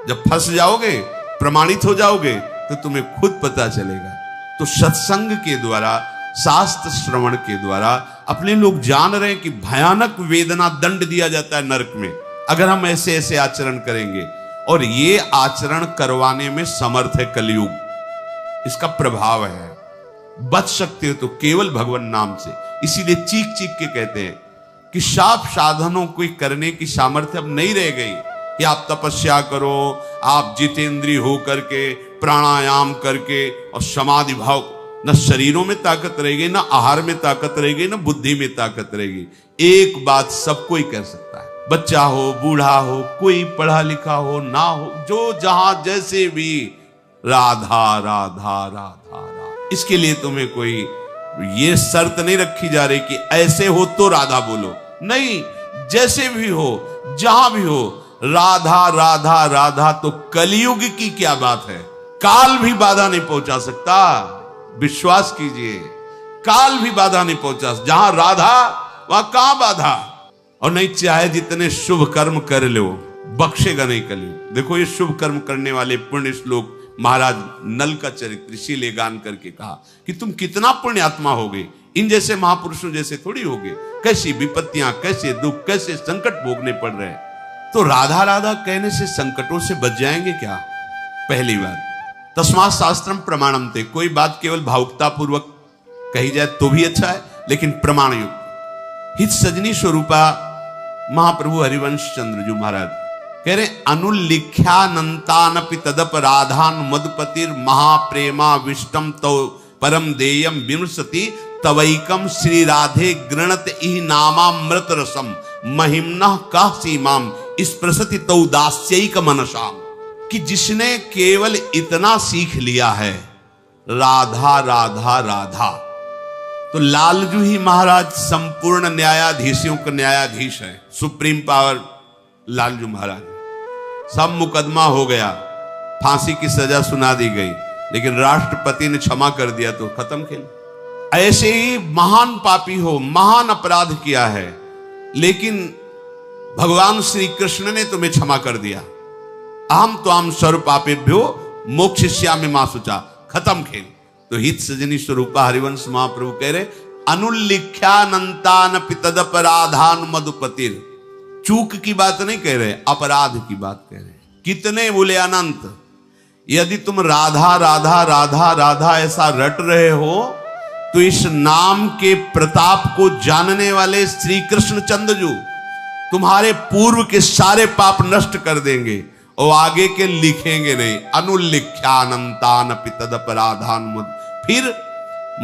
जब फंस जाओगे, प्रमाणित हो जाओगे, तो तुम्हें खुद पता चलेगा। तो सत्संग के द्वारा, शास्त्र श्रवण के द्वारा अपने लोग जान रहे हैं कि भयानक वेदना, दंड दिया जाता है नरक में अगर हम ऐसे ऐसे आचरण करेंगे, और ये आचरण करवाने में समर्थ है कलयुग, इसका प्रभाव है। बच सकते हो तो केवल भगवान नाम से। इसीलिए चीख चीख के कहते हैं कि शाप साधनों को करने की सामर्थ्य अब नहीं रह गई, कि आप तपस्या करो, आप जितेंद्रिय हो करके प्राणायाम करके और समाधि भाव, न शरीरों में ताकत रहेगी, न आहार में ताकत रहेगी, न बुद्धि में ताकत रहेगी। एक बात सब कोई कर सकता है, बच्चा हो, बूढ़ा हो, कोई पढ़ा लिखा हो ना हो, जो जहां जैसे भी राधा राधा राधा राधा। इसके लिए तुम्हें कोई ये शर्त नहीं रखी जा रही कि ऐसे हो तो राधा बोलो, नहीं, जैसे भी हो, जहां भी हो, राधा राधा राधा। तो कलयुग की क्या बात है, काल भी बाधा नहीं पहुंचा सकता, विश्वास कीजिए, काल भी बाधा नहीं पहुंचा। जहां राधा वहां कहां बाधा। और नहीं चाहे जितने शुभ कर्म कर लो, बख्शेगा नहीं कलयुग। देखो ये शुभ कर्म करने वाले पुण्य श्लोक महाराज नल का चरित्र इसीलिए गान करके कहा कि तुम कितना पुण्यात्मा होगे, इन जैसे महापुरुषों जैसे थोड़ी होगे। कैसी विपत्तियां, कैसे दुख, कैसे संकट भोगने पड़ रहे हैं। तो राधा राधा कहने से संकटों से बच जाएंगे क्या? पहली बात, तस्मात् शास्त्रम प्रमाणम थे। कोई बात केवल भावुकता पूर्वक कही जाए तो भी अच्छा है, लेकिन प्रमाण युक्त। हित सजनी स्वरूपा महाप्रभु हरिवंश चंद्र जी महाराज कह रहे, अनुल्लिख्यानंतानपि तदप राधान मधुपतिर महाप्रेमा विष्टम तो परम देयम विमृशति तवैकम श्री राधे गृणत इह नामामृत रसम महिम्नः कः सीमाम स्पृशति तौ दास्यैक मनसाम। कि जिसने केवल इतना सीख लिया है, राधा राधा राधा, तो लालजू ही महाराज संपूर्ण न्यायाधीशों का न्यायाधीश है, सुप्रीम पावर लालजू महाराज। सब मुकदमा हो गया, फांसी की सजा सुना दी गई, लेकिन राष्ट्रपति ने क्षमा कर दिया तो खत्म खेल। ऐसे ही महान पापी हो, महान अपराध किया है, लेकिन भगवान श्री कृष्ण ने तुम्हें क्षमा कर दिया। अहम त्वाम सर्व पापेभ्यो मोक्षयिष्यामि मा शुचा, खत्म खेल। तो हित सजनी स्वरूपा हरिवंश महाप्रभु कह रहे, अनुल्लिख्यानंतानपि तदपराधान मधुपतिर। चूक की बात नहीं कह रहे, अपराध की बात कह रहे। कितने बोले अनंत। यदि तुम राधा राधा राधा राधा ऐसा रट रहे हो, तो इस नाम के प्रताप को जानने वाले श्री कृष्ण चंद्रजू तुम्हारे पूर्व के सारे पाप नष्ट कर देंगे और आगे के लिखेंगे नहीं। अनुल्लिख्यानंतानपि तदपराधान मुद। फिर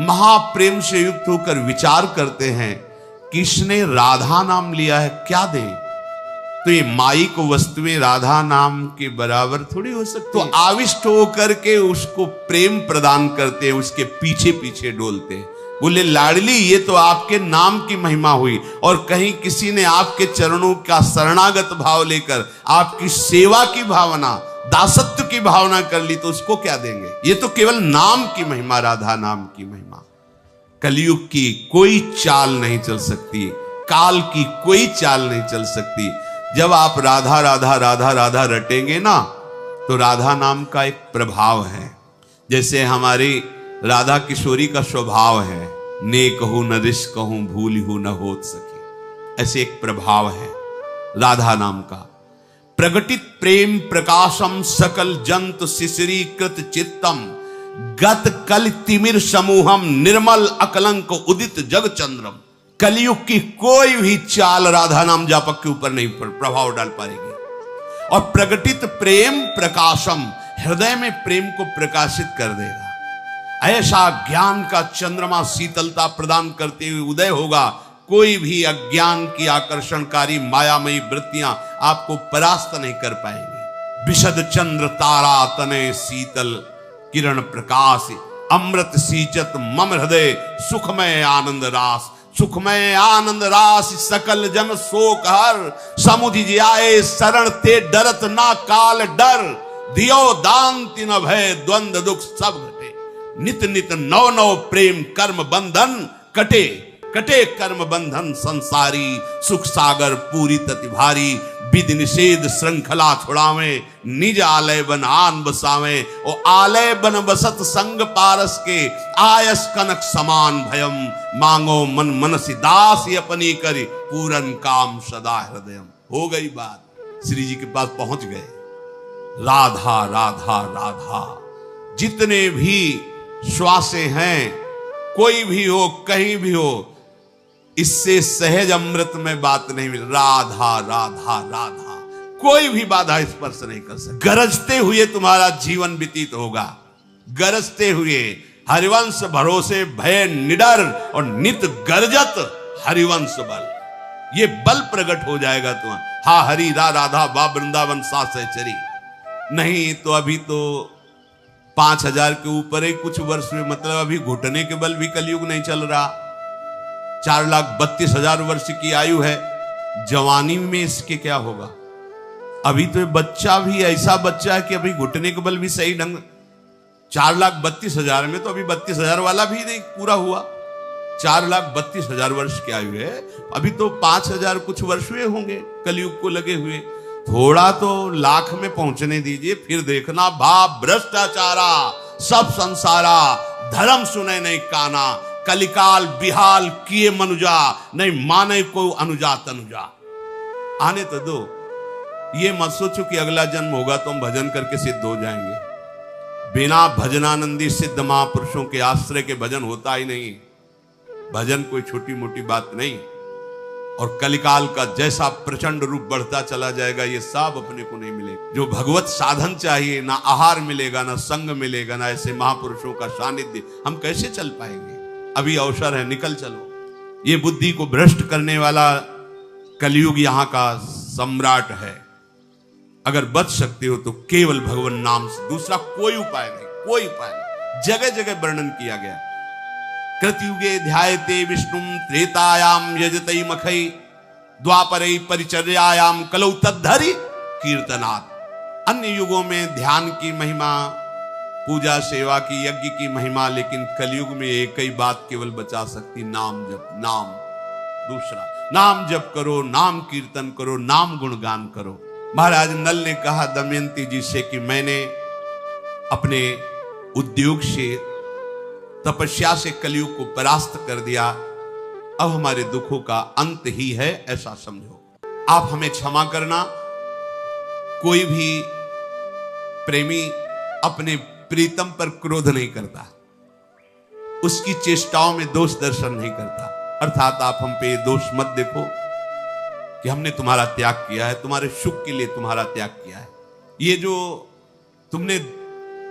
महाप्रेम से युक्त होकर विचार करते हैं, किसने राधा नाम लिया है, क्या दें? तो ये माई को वस्तुएं राधा नाम के बराबर थोड़ी हो सकती। तो आविष्ट होकर के उसको प्रेम प्रदान करते हैं, उसके पीछे पीछे डोलते हैं। बोले लाडली, ये तो आपके नाम की महिमा हुई, और कहीं किसी ने आपके चरणों का शरणागत भाव लेकर आपकी सेवा की भावना, दासत्व की भावना कर ली, तो उसको क्या देंगे? ये तो केवल नाम की महिमा, राधा नाम की महिमा। कलयुग की कोई चाल नहीं चल सकती, काल की कोई चाल नहीं चल सकती। जब आप राधा राधा राधा राधा रटेंगे ना, तो राधा नाम का एक प्रभाव है। जैसे हमारी राधा किशोरी का स्वभाव है, ने कहूं न रिस कहूं भूल हूं न होत सके, ऐसे एक प्रभाव है राधा नाम का। प्रगटित प्रेम प्रकाशम सकल जंतु शिशिरीकृत चित्तम गत कल तिमिर समूहम निर्मल अकलंक उदित जग चंद्रम। कलयुग की कोई भी चाल राधा नाम जापक के ऊपर नहीं प्रभाव डाल पाएगी। और प्रगटित प्रेम प्रकाशम, हृदय में प्रेम को प्रकाशित कर देगा। ऐसा ज्ञान का चंद्रमा शीतलता प्रदान करते हुए उदय होगा, कोई भी अज्ञान की आकर्षणकारी मायामयी वृत्तियां आपको परास्त नहीं कर पाएंगी। विशद चंद्र तारा तने शीतल किरण प्रकाश, अमृत सींचत मम हृदय सुखमय आनंद रास। सुखमय आनंद रास सकल जन शोक हर, समुझ जाए शरण ते डरत ना काल डर। दियो दांति न भय द्वंद दुख सब घटे, नित नित नव नव प्रेम कर्म बंधन कटे। कटे कर्म बंधन संसारी, सुख सागर पूरी तति भारी। विधि निषेध श्रृंखला छुड़ावे, निज आलय बन आन बसावे। ओ आलय बन बसत संग पारस के, आयस कनक समान भयम। मांगो मन मनसी दास अपनी करी, पूरन काम सदा हृदयम। हो गई बात, श्री जी के पास पहुंच गए। राधा राधा राधा, जितने भी श्वासे हैं, कोई भी हो कहीं भी हो, इससे सहज अमृत में बात नहीं मिल। राधा राधा राधा, कोई भी बाधा स्पर्श नहीं कर सकती। गरजते हुए तुम्हारा जीवन व्यतीत होगा, गरजते हुए। हरिवंश भरोसे भय निडर और नित गर्जत हरिवंश बल, ये बल प्रकट हो जाएगा तुम्हारा। हा हरि रा राधा बा वृंदावन सा सहचरी। नहीं तो अभी तो 5000 के ऊपर ही कुछ वर्ष में, मतलब अभी घुटने के बल भी कलयुग नहीं चल रहा। 4,32,000 वर्ष की आयु है। जवानी में इसके क्या होगा? अभी तो बच्चा भी ऐसा बच्चा है कि अभी घुटने के बल भी सही ढंग। 4,32,000 में तो अभी 32,000 वाला भी नहीं पूरा हुआ। 4,32,000 वर्ष की आयु है, अभी तो 5,000 कुछ वर्ष हुए होंगे कलयुग को लगे हुए। थोड़ा तो लाख में पहुंचने दीजिए, फिर देखना। भाव भ्रष्टाचारा सब संसारा, धर्म सुने नहीं काना। कलिकाल बिहाल किए मनुजा, नहीं माने को अनुजा तनुजा। आने तो दो, ये मत सोचो कि अगला जन्म होगा तो हम भजन करके सिद्ध हो जाएंगे। बिना भजनानंदी सिद्ध महापुरुषों के आश्रय के भजन होता ही नहीं। भजन कोई छोटी मोटी बात नहीं। और कलिकाल का जैसा प्रचंड रूप बढ़ता चला जाएगा, ये सब अपने को नहीं मिलेगा। जो भगवत साधन चाहिए, ना आहार मिलेगा, ना संग मिलेगा, ना ऐसे महापुरुषों का सानिध्य, हम कैसे चल पाएंगे? अभी अवसर है, निकल चलो। ये बुद्धि को भ्रष्ट करने वाला कलयुग यहाँ का सम्राट है। अगर बच सकते हो तो केवल भगवान नाम से, दूसरा कोई उपाय नहीं, कोई उपाय नहीं। जगह जगह वर्णन किया गया। कृतयुगे ध्यायते विष्णुम त्रेतायाम यजतई मखई द्वापरै परिचर्यायाम कलौ तद्धरि कीर्तनात्। अन्य युगों में ध्यान की महिमा, पूजा सेवा की, यज्ञ की महिमा, लेकिन कलयुग में एक ही बात केवल बचा सकती, नाम जप। नाम दूसरा, नाम जप करो, नाम कीर्तन करो, नाम गुणगान करो। महाराज नल ने कहा दमयंती जी से कि मैंने अपने उद्योग से, तपस्या से कलयुग को परास्त कर दिया, अब हमारे दुखों का अंत ही है, ऐसा समझो। आप हमें क्षमा करना। कोई भी प्रेमी अपने प्रीतम पर क्रोध नहीं करता, उसकी चेष्टाओं में दोष दर्शन नहीं करता। अर्थात आप हम पे दोष मत देखो कि हमने तुम्हारा त्याग किया है, तुम्हारे सुख के लिए तुम्हारा त्याग किया है। ये जो तुमने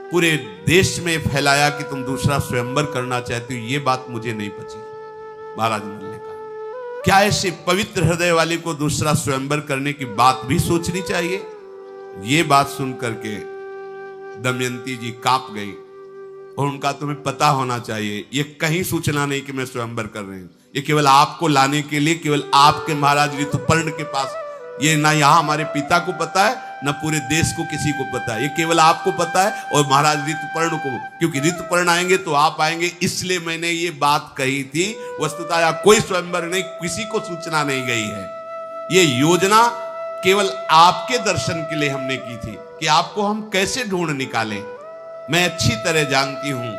पूरे देश में फैलाया कि तुम दूसरा स्वयंवर करना चाहते हो, ये बात मुझे नहीं पची। महाराज ने कहा, क्या ऐसे पवित्र हृदय वाले को दूसरा स्वयंवर करने की बात भी सोचनी चाहिए? ये बात सुन करके दमयंती जी कांप गई। और उनका तुम्हें पता होना चाहिए, ये कहीं सूचना नहीं कि मैं स्वयंवर कर रही हूं। ये केवल आपको लाने के लिए, केवल आपके महाराज ऋतुपर्ण के पास, ये ना यहाँ हमारे पिता को पता है, ना पूरे देश को किसी को पता है। ये केवल आपको पता है और महाराज ऋतुपर्ण को, क्योंकि ऋतुपर्ण आएंगे तो आप आएंगे, इसलिए मैंने ये बात कही थी। वस्तुतः यहाँ कोई स्वयंवर नहीं, किसी को सूचना नहीं गई है। ये योजना केवल आपके दर्शन के लिए हमने की थी कि आपको हम कैसे ढूंढ निकालें। मैं अच्छी तरह जानती हूं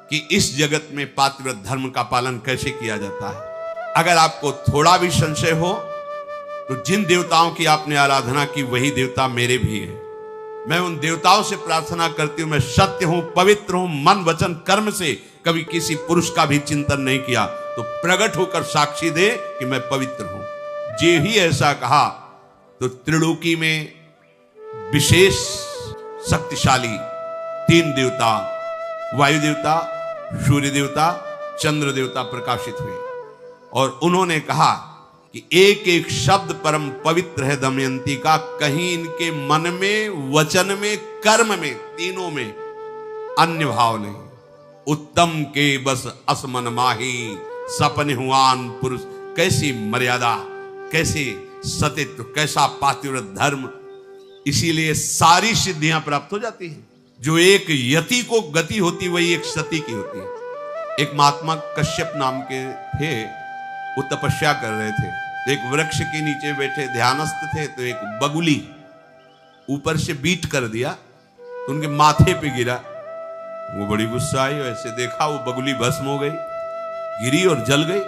कि इस जगत में पातिव्रत धर्म का पालन कैसे किया जाता है। अगर आपको थोड़ा भी संशय हो तो जिन देवताओं की आपने आराधना की, वही देवता मेरे भी हैं। मैं उन देवताओं से प्रार्थना करती हूं, मैं सत्य हूं, पवित्र हूं, मन वचन कर्म से कभी किसी पुरुष का भी चिंतन नहीं किया, तो प्रकट होकर साक्षी दे कि मैं पवित्र हूं। जे ही ऐसा कहा तो त्रिलोकी में विशेष शक्तिशाली 3 देवता, वायु देवता, सूर्य देवता, चंद्र देवता प्रकाशित हुए और उन्होंने कहा कि एक एक शब्द परम पवित्र है दमयंती का। कहीं इनके मन में, वचन में, कर्म में, तीनों में अन्य भाव नहीं। उत्तम के बस असमन माही सपन हुआन पुरुष। कैसी मर्यादा, कैसे सतित्व, कैसा पातिव्रत धर्म। इसीलिए सारी सिद्धियां प्राप्त हो जाती हैं। जो एक यति को गति होती, वही एक सती की होती है। एक महात्मा कश्यप नाम के थे, वो तपस्या कर रहे थे। एक वृक्ष के नीचे बैठे ध्यानस्थ थे, तो एक बगुली ऊपर से बीट कर दिया तो उनके माथे पे गिरा। वो बड़ी गुस्सा आई, ऐसे देखा वो बगुली भस्म हो गई, गिरी और जल गई।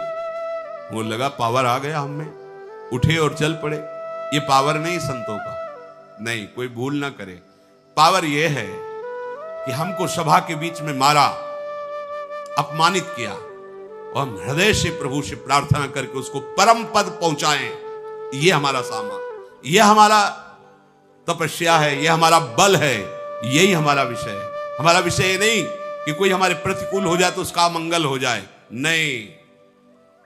वो लगा पावर आ गया हम में, उठे और चल पड़े। ये पावर नहीं संतों का, नहीं, कोई भूल ना करे। पावर ये है कि हमको सभा के बीच में मारा, अपमानित किया, और हम हृदय से प्रभु से प्रार्थना करके उसको परम पद पहुंचाएं। ये हमारा सामान, ये हमारा तपस्या है, ये हमारा बल है, यही हमारा विषय है। हमारा विषय ये नहीं कि कोई हमारे प्रतिकूल हो जाए तो उसका मंगल हो जाए, नहीं।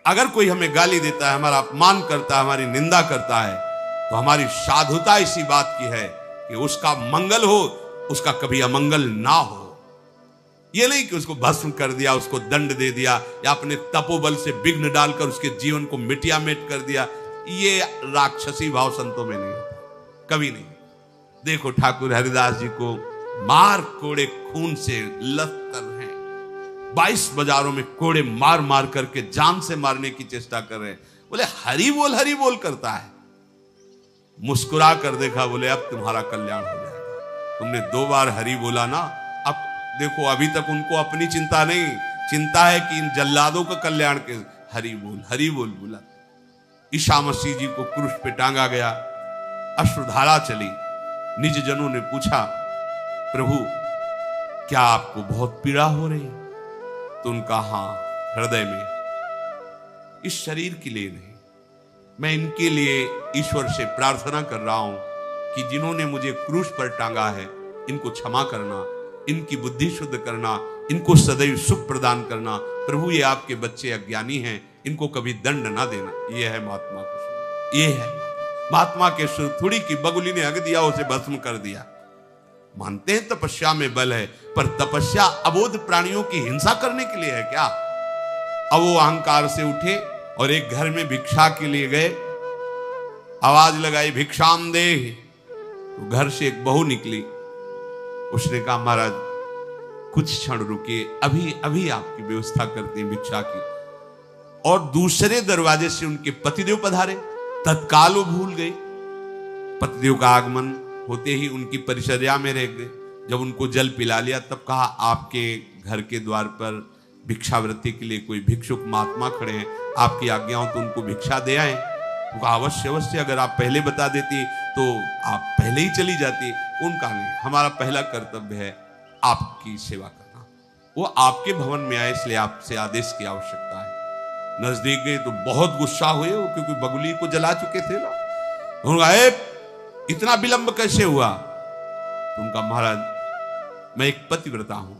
अगर कोई हमें गाली देता है, हमारा अपमान करता है, हमारी निंदा करता है, तो हमारी साधुता इसी बात की है कि उसका मंगल हो, उसका कभी अमंगल ना हो। ये नहीं कि उसको भस्म कर दिया, उसको दंड दे दिया, या अपने तपोबल से विघ्न डालकर उसके जीवन को मिटिया मिट कर दिया। ये राक्षसी भाव संतों में नहीं होता, कभी नहीं। देखो ठाकुर हरिदास जी को मार कोड़े खून से लथपथ हैं, 22 बाजारों में कोड़े मार मार करके जान से मारने की चेष्टा कर रहे हैं। बोले हरि बोल करता है। मुस्कुरा कर देखा, बोले अब तुम्हारा कल्याण हो जाएगा। तुमने 2 बार हरि बोला ना, अब देखो अभी तक उनको अपनी चिंता नहीं, चिंता है कि इन जल्लादों का कल्याण के। हरि बोल बोला। ईसा मसीह जी को क्रूस पे टांगा गया, अश्रुधारा चली। निज जनों ने पूछा, प्रभु क्या आपको बहुत पीड़ा हो रही? तो उनका हाँ, हृदय में। इस शरीर के लिए नहीं, मैं इनके लिए ईश्वर से प्रार्थना कर रहा हूं कि जिन्होंने मुझे क्रूस पर टांगा है, इनको क्षमा करना, इनकी बुद्धि शुद्ध करना, इनको सदैव सुख प्रदान करना। प्रभु ये आपके बच्चे अज्ञानी हैं, इनको कभी दंड ना देना। ये है महात्मा का सुर, ये है महात्मा के सुर। थोड़ी की बगुली ने हग दिया, उसे भस्म कर दिया। मानते हैं तपस्या में बल है, पर तपस्या अबोध प्राणियों की हिंसा करने के लिए है क्या? अब वो अहंकार से उठे और एक घर में भिक्षा के लिए गए, आवाज लगाई भिक्षाम दे। तो घर से एक बहू निकली, उसने कहा महाराज कुछ क्षण रुकिए, अभी अभी आपकी व्यवस्था करते हैं भिक्षा की। और दूसरे दरवाजे से उनके पतिदेव पधारे, तत्काल वो भूल गई। पतिदेव का आगमन होते ही उनकी परिचर्या में रह गए। जब उनको जल पिला लिया तब कहा, आपके घर के द्वार पर भिक्षावृत्ति के लिए कोई भिक्षुक महात्मा खड़े हैं, आपकी आज्ञा हो तो उनको भिक्षा दे आए। उनका अवश्य अवश्य, अगर आप पहले बता देती तो आप पहले ही चली जाती। उनका नहीं, हमारा पहला कर्तव्य है आपकी सेवा करना। वो आपके भवन में आए, इसलिए आपसे आदेश की आवश्यकता है। नजदीक गए तो बहुत गुस्सा हुए वो, क्योंकि बगुली को जला चुके थे ना। उन्होंने कहा इतना विलंब कैसे हुआ? तो उनका महाराज मैं एक पतिव्रता हूं,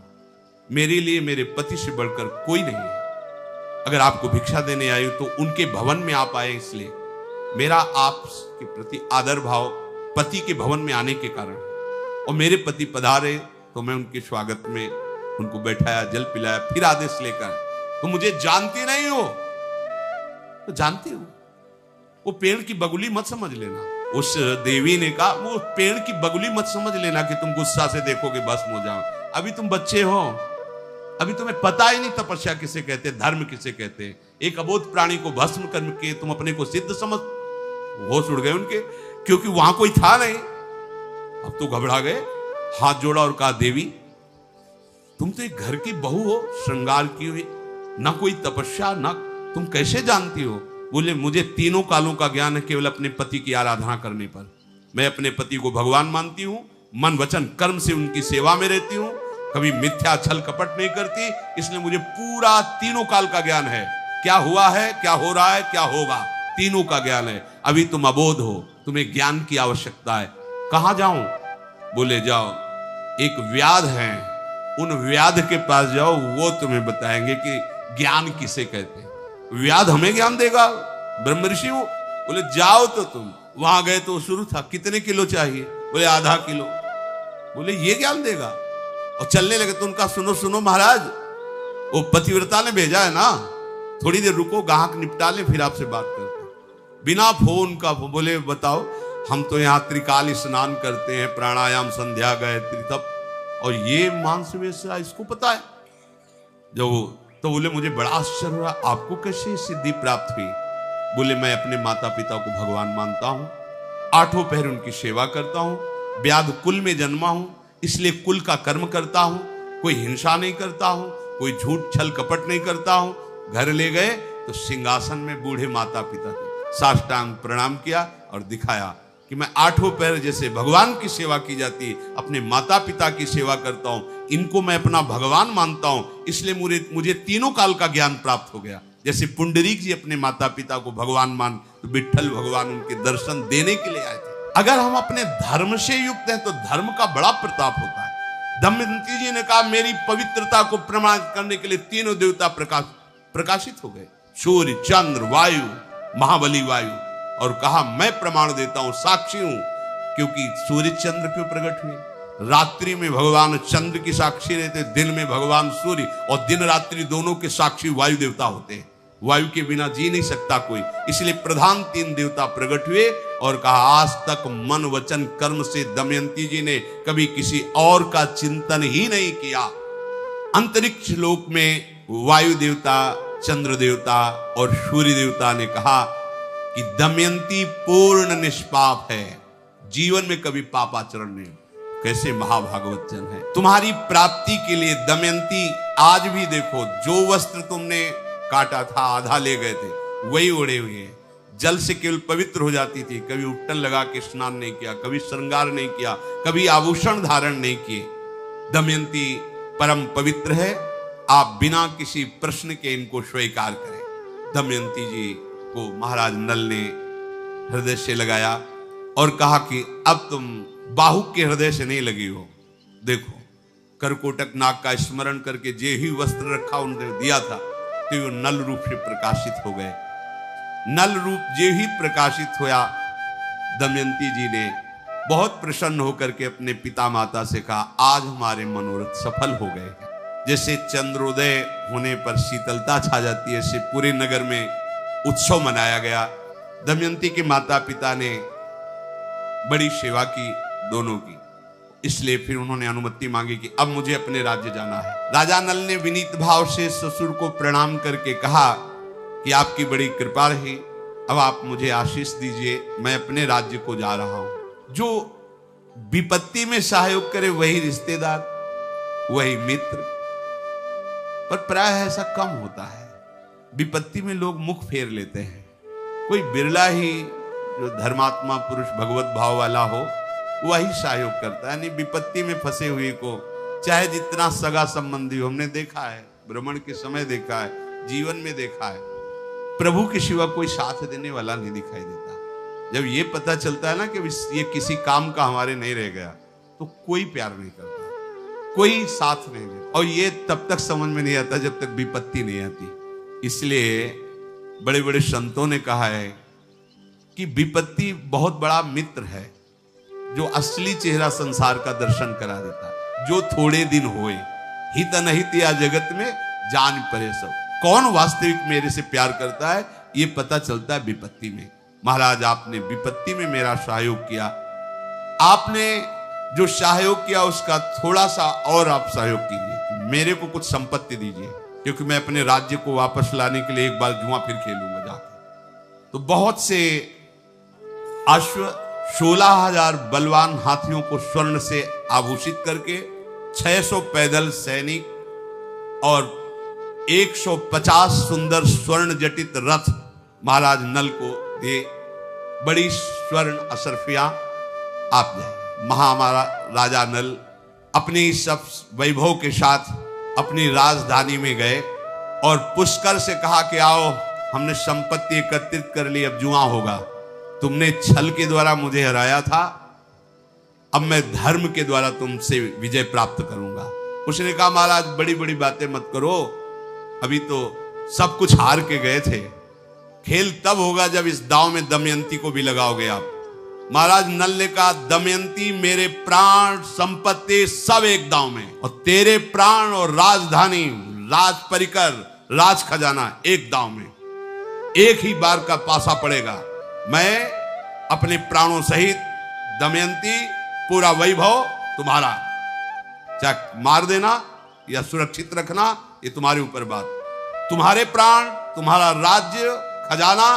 मेरे लिए मेरे पति से बढ़कर कोई नहीं है। अगर आपको भिक्षा देने आई तो उनके भवन में आप आए, इसलिए मेरा आपके प्रति आदर भाव पति के भवन में आने के कारण, और मेरे पति पधारे तो मैं उनके स्वागत में उनको बैठाया, जल पिलाया, फिर आदेश लेकर। तो मुझे जानती नहीं हो? तो जानती हो, वो पेड़ की बगुली मत समझ लेना। उस देवी ने कहा, वो पेड़ की बगुली मत समझ लेना कि तुम गुस्सा से देखोगे भस्म हो जाओ। अभी तुम बच्चे हो, अभी तुम्हें पता ही नहीं तपस्या किसे कहते, धर्म किसे कहते। एक अबोध प्राणी को भस्म करके तुम अपने को सिद्ध समझ। होश उड़ गए उनके, क्योंकि वहां कोई था नहीं। अब तो घबरा गए, हाथ जोड़ा और कहा, देवी तुम तो एक घर की बहू हो, श्रृंगार की हुई, ना कोई तपस्या, ना तुम कैसे जानती हो? बोले मुझे तीनों कालों का ज्ञान है, केवल अपने पति की आराधना करने पर। मैं अपने पति को भगवान मानती हूं, मन वचन कर्म से उनकी सेवा में रहती हूं, कभी मिथ्या छल कपट नहीं करती, इसलिए मुझे पूरा तीनों काल का ज्ञान है। क्या हुआ है, क्या हो रहा है, क्या होगा, तीनों का ज्ञान है। अभी तुम अबोध हो, तुम्हें ज्ञान की आवश्यकता है। कहां जाऊं? बोले जाओ, एक व्याध है, उन व्याध के पास जाओ, वो तुम्हें बताएंगे कि ज्ञान किसे कहते हैं। व्याध हमें ज्ञान देगा, ब्रह्म ऋषि वो। बोले जाओ तो तुम। वहां गए तो शुरू था, कितने किलो चाहिए? बोले आधा किलो। बोले ये ज्ञान देगा? और चलने लगे तो उनका, सुनो सुनो महाराज, वो पतिव्रता ने भेजा है ना, थोड़ी देर रुको, ग्राहक निपटा ले, फिर आपसे बात करते हैं। बिना फोन का। बोले बताओ, हम तो यहाँ त्रिकाल स्नान करते हैं, प्राणायाम, संध्या, गायत्री, तप, और ये मांस वेश्या इसको पता है? जब तो बोले मुझे बड़ा आश्चर्य हुआ, आपको कैसे सिद्धि प्राप्त हुई? बोले मैं अपने माता पिता को भगवान मानता हूं, 8 पहर उनकी सेवा करता हूं, व्याध कुल में जन्मा हूं, इसलिए कुल का कर्म करता हूं, कोई हिंसा नहीं करता हूं, कोई झूठ छल कपट नहीं करता हूं। घर ले गए तो सिंहासन में बूढ़े माता पिता थे, साष्टांग प्रणाम किया और दिखाया कि मैं 8 पहर जैसे भगवान की सेवा की जाती है, अपने माता पिता की सेवा करता हूं, इनको मैं अपना भगवान मानता हूं, इसलिए मुझे तीनों काल का ज्ञान प्राप्त हो गया। जैसे पुंडरीक जी अपने माता पिता को भगवान मान, तो विठ्ठल भगवान उनके दर्शन देने के लिए आए थे। अगर हम अपने धर्म से युक्त हैं तो धर्म का बड़ा प्रताप होता है। दमयंती जी ने कहा मेरी पवित्रता को प्रमाणित करने के लिए तीनों देवता प्रकाशित हो गए, सूर्य, चंद्र, वायु, महाबली वायु, और कहा मैं प्रमाण देता हूं, साक्षी हूं। क्योंकि सूर्य चंद्र क्यों प्रकट हुए? रात्रि में भगवान चंद्र की साक्षी रहते, दिन में भगवान सूर्य, और दिन रात्रि दोनों के साक्षी वायु देवता होते हैं। वायु के बिना जी नहीं सकता कोई, इसलिए प्रधान तीन देवता प्रकट हुए और कहा आज तक मन वचन कर्म से दमयंती जी ने कभी किसी और का चिंतन ही नहीं किया। अंतरिक्ष लोक में वायु देवता, चंद्र देवता और सूर्य देवता ने कहा कि दमयंती पूर्ण निष्पाप है, जीवन में कभी पापाचरण नहीं। कैसे महाभागवत जन है। तुम्हारी प्राप्ति के लिए दमयंती आज भी देखो, जो वस्त्र तुमने काटा था आधा ले गए थे वही ओढ़े हुए हैं। जल से केवल पवित्र हो जाती थी, कभी उट्टन लगा के स्नान नहीं किया, कभी श्रृंगार नहीं किया, कभी आभूषण धारण नहीं किए। दमयंती परम पवित्र है, आप बिना किसी प्रश्न के इनको स्वीकार करें। दमयंती जी को महाराज नल ने हृदय से लगाया और कहा कि अब तुम बाहु के हृदय से नहीं लगी हो। देखो करकोटक नाग का स्मरण करके जे ही वस्त्र रखा उन्होंने दिया था तो वो नल रूप से प्रकाशित हो गए। नल रूप जे ही प्रकाशित होया, दमयंती जी ने बहुत प्रसन्न होकर के अपने पिता माता से कहा आज हमारे मनोरथ सफल हो गए हैं। जैसे चंद्रोदय होने पर शीतलता छा जाती है, ऐसे पूरे नगर में उत्सव मनाया गया। दमयंती के माता पिता ने बड़ी सेवा की दोनों की, इसलिए फिर उन्होंने अनुमति मांगी कि अब मुझे अपने राज्य जाना है। राजा नल ने विनीत भाव से ससुर को प्रणाम करके कहा कि आपकी बड़ी कृपा रही, अब आप मुझे आशीष दीजिए, मैं अपने राज्य को जा रहा हूं। जो विपत्ति में सहयोग करे वही रिश्तेदार, वही मित्र, पर प्राय ऐसा कम होता है। विपत्ति में लोग मुख फेर लेते हैं। कोई बिरला ही जो धर्मात्मा पुरुष भगवत भाव वाला हो वही सहयोग करता है। नहीं विपत्ति में फंसे हुए को चाहे जितना सगा संबंधी हो, हमने देखा है, भ्रमण के समय देखा है, जीवन में देखा है, प्रभु के सिवा कोई साथ देने वाला नहीं दिखाई देता। जब ये पता चलता है ना कि ये किसी काम का हमारे नहीं रह गया तो कोई प्यार नहीं करता, कोई साथ नहीं देता। और ये तब तक समझ में नहीं आता जब तक विपत्ति नहीं आती। इसलिए बड़े बड़े संतों ने कहा है कि विपत्ति बहुत बड़ा मित्र है जो असली चेहरा संसार का दर्शन करा देता है। जो थोड़े दिन होए हित अनहित या जगत में जान परे सब, कौन वास्तविक मेरे से प्यार करता है ये पता चलता है विपत्ति में। महाराज आपने विपत्ति में मेरा सहयोग किया, आपने जो सहयोग किया उसका थोड़ा सा और आप सहयोग कीजिए, मेरे को कुछ संपत्ति दीजिए, क्योंकि मैं अपने राज्य को वापस लाने के लिए एक बार जुआ फिर खेलूंगा जाके। तो बहुत से अश्व 16,000 बलवान हाथियों को स्वर्ण से आभूषित करके 600 पैदल सैनिक और 150 सुंदर स्वर्ण जटित रथ महाराज नल को दे। बड़ी स्वर्ण अशरफियां आप जाए। हमारा राजा नल अपनी सब वैभव के साथ अपनी राजधानी में गए और पुष्कर से कहा कि आओ हमने संपत्ति एकत्रित कर ली, अब जुआ होगा। तुमने छल के द्वारा मुझे हराया था, अब मैं धर्म के द्वारा तुमसे विजय प्राप्त करूंगा। उसने कहा महाराज बड़ी बड़ी बातें मत करो, अभी तो सब कुछ हार के गए थे, खेल तब होगा जब इस दांव में दमयंती को भी लगाओगे आप। महाराज नल ने कहा दमयंती मेरे प्राण संपत्ति सब एक दांव में, और तेरे प्राण और राजधानी, राज परिकर, राज खजाना एक दांव में, एक ही बार का पासा पड़ेगा। मैं अपने प्राणों सहित दमयंती पूरा वैभव तुम्हारा, चाहे मार देना या सुरक्षित रखना ये तुम्हारे ऊपर बात। तुम्हारे प्राण, तुम्हारा राज्य खजाना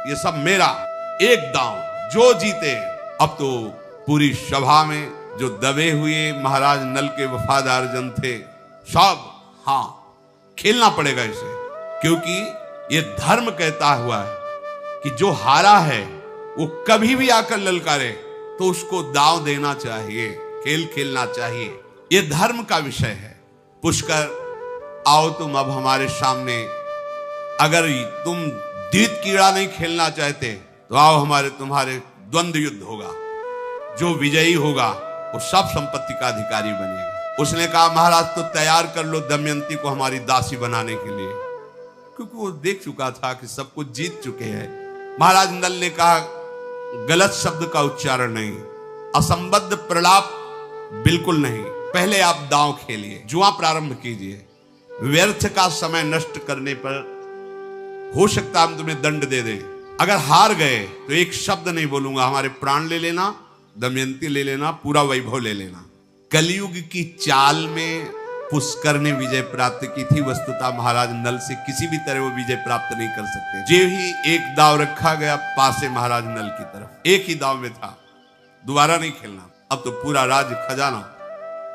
ये सब मेरा, एक दांव, जो जीते। अब तो पूरी सभा में जो दबे हुए महाराज नल के वफादार जन थे सब हाँ खेलना पड़ेगा इसे, क्योंकि ये धर्म कहता हुआ है कि जो हारा है वो कभी भी आकर ललकारे तो उसको दाव देना चाहिए, खेल खेलना चाहिए। ये धर्म का विषय है। पुष्कर आओ तुम अब हमारे सामने, अगर तुम द्वित कीड़ा नहीं खेलना चाहते तो आओ हमारे तुम्हारे द्वंद्व युद्ध होगा। जो विजयी होगा वो सब संपत्ति का अधिकारी बनेगा। उसने कहा महाराज तो तैयार कर लो दमयंती को हमारी दासी बनाने के लिए, क्योंकि वो देख चुका था कि सब कुछ जीत चुके हैं। महाराज नल ने कहा गलत शब्द का उच्चारण नहीं, असंबद्ध प्रलाप बिल्कुल नहीं, पहले आप दांव खेलिए, जुआ प्रारंभ कीजिए। व्यर्थ का समय नष्ट करने पर हो सकता है हम तुम्हें दंड दे दें। अगर हार गए तो एक शब्द नहीं बोलूंगा, हमारे प्राण ले लेना, दमयंती ले लेना, पूरा वैभव ले लेना। कलयुग की चाल में पुष्कर ने विजय प्राप्त की थी, वस्तुतः महाराज नल से किसी भी तरह वो विजय प्राप्त नहीं कर सकते। जो ही एक दाव रखा गया पासे महाराज नल की तरफ, एक ही दाव में था, दोबारा नहीं खेलना, अब तो पूरा राज खजाना।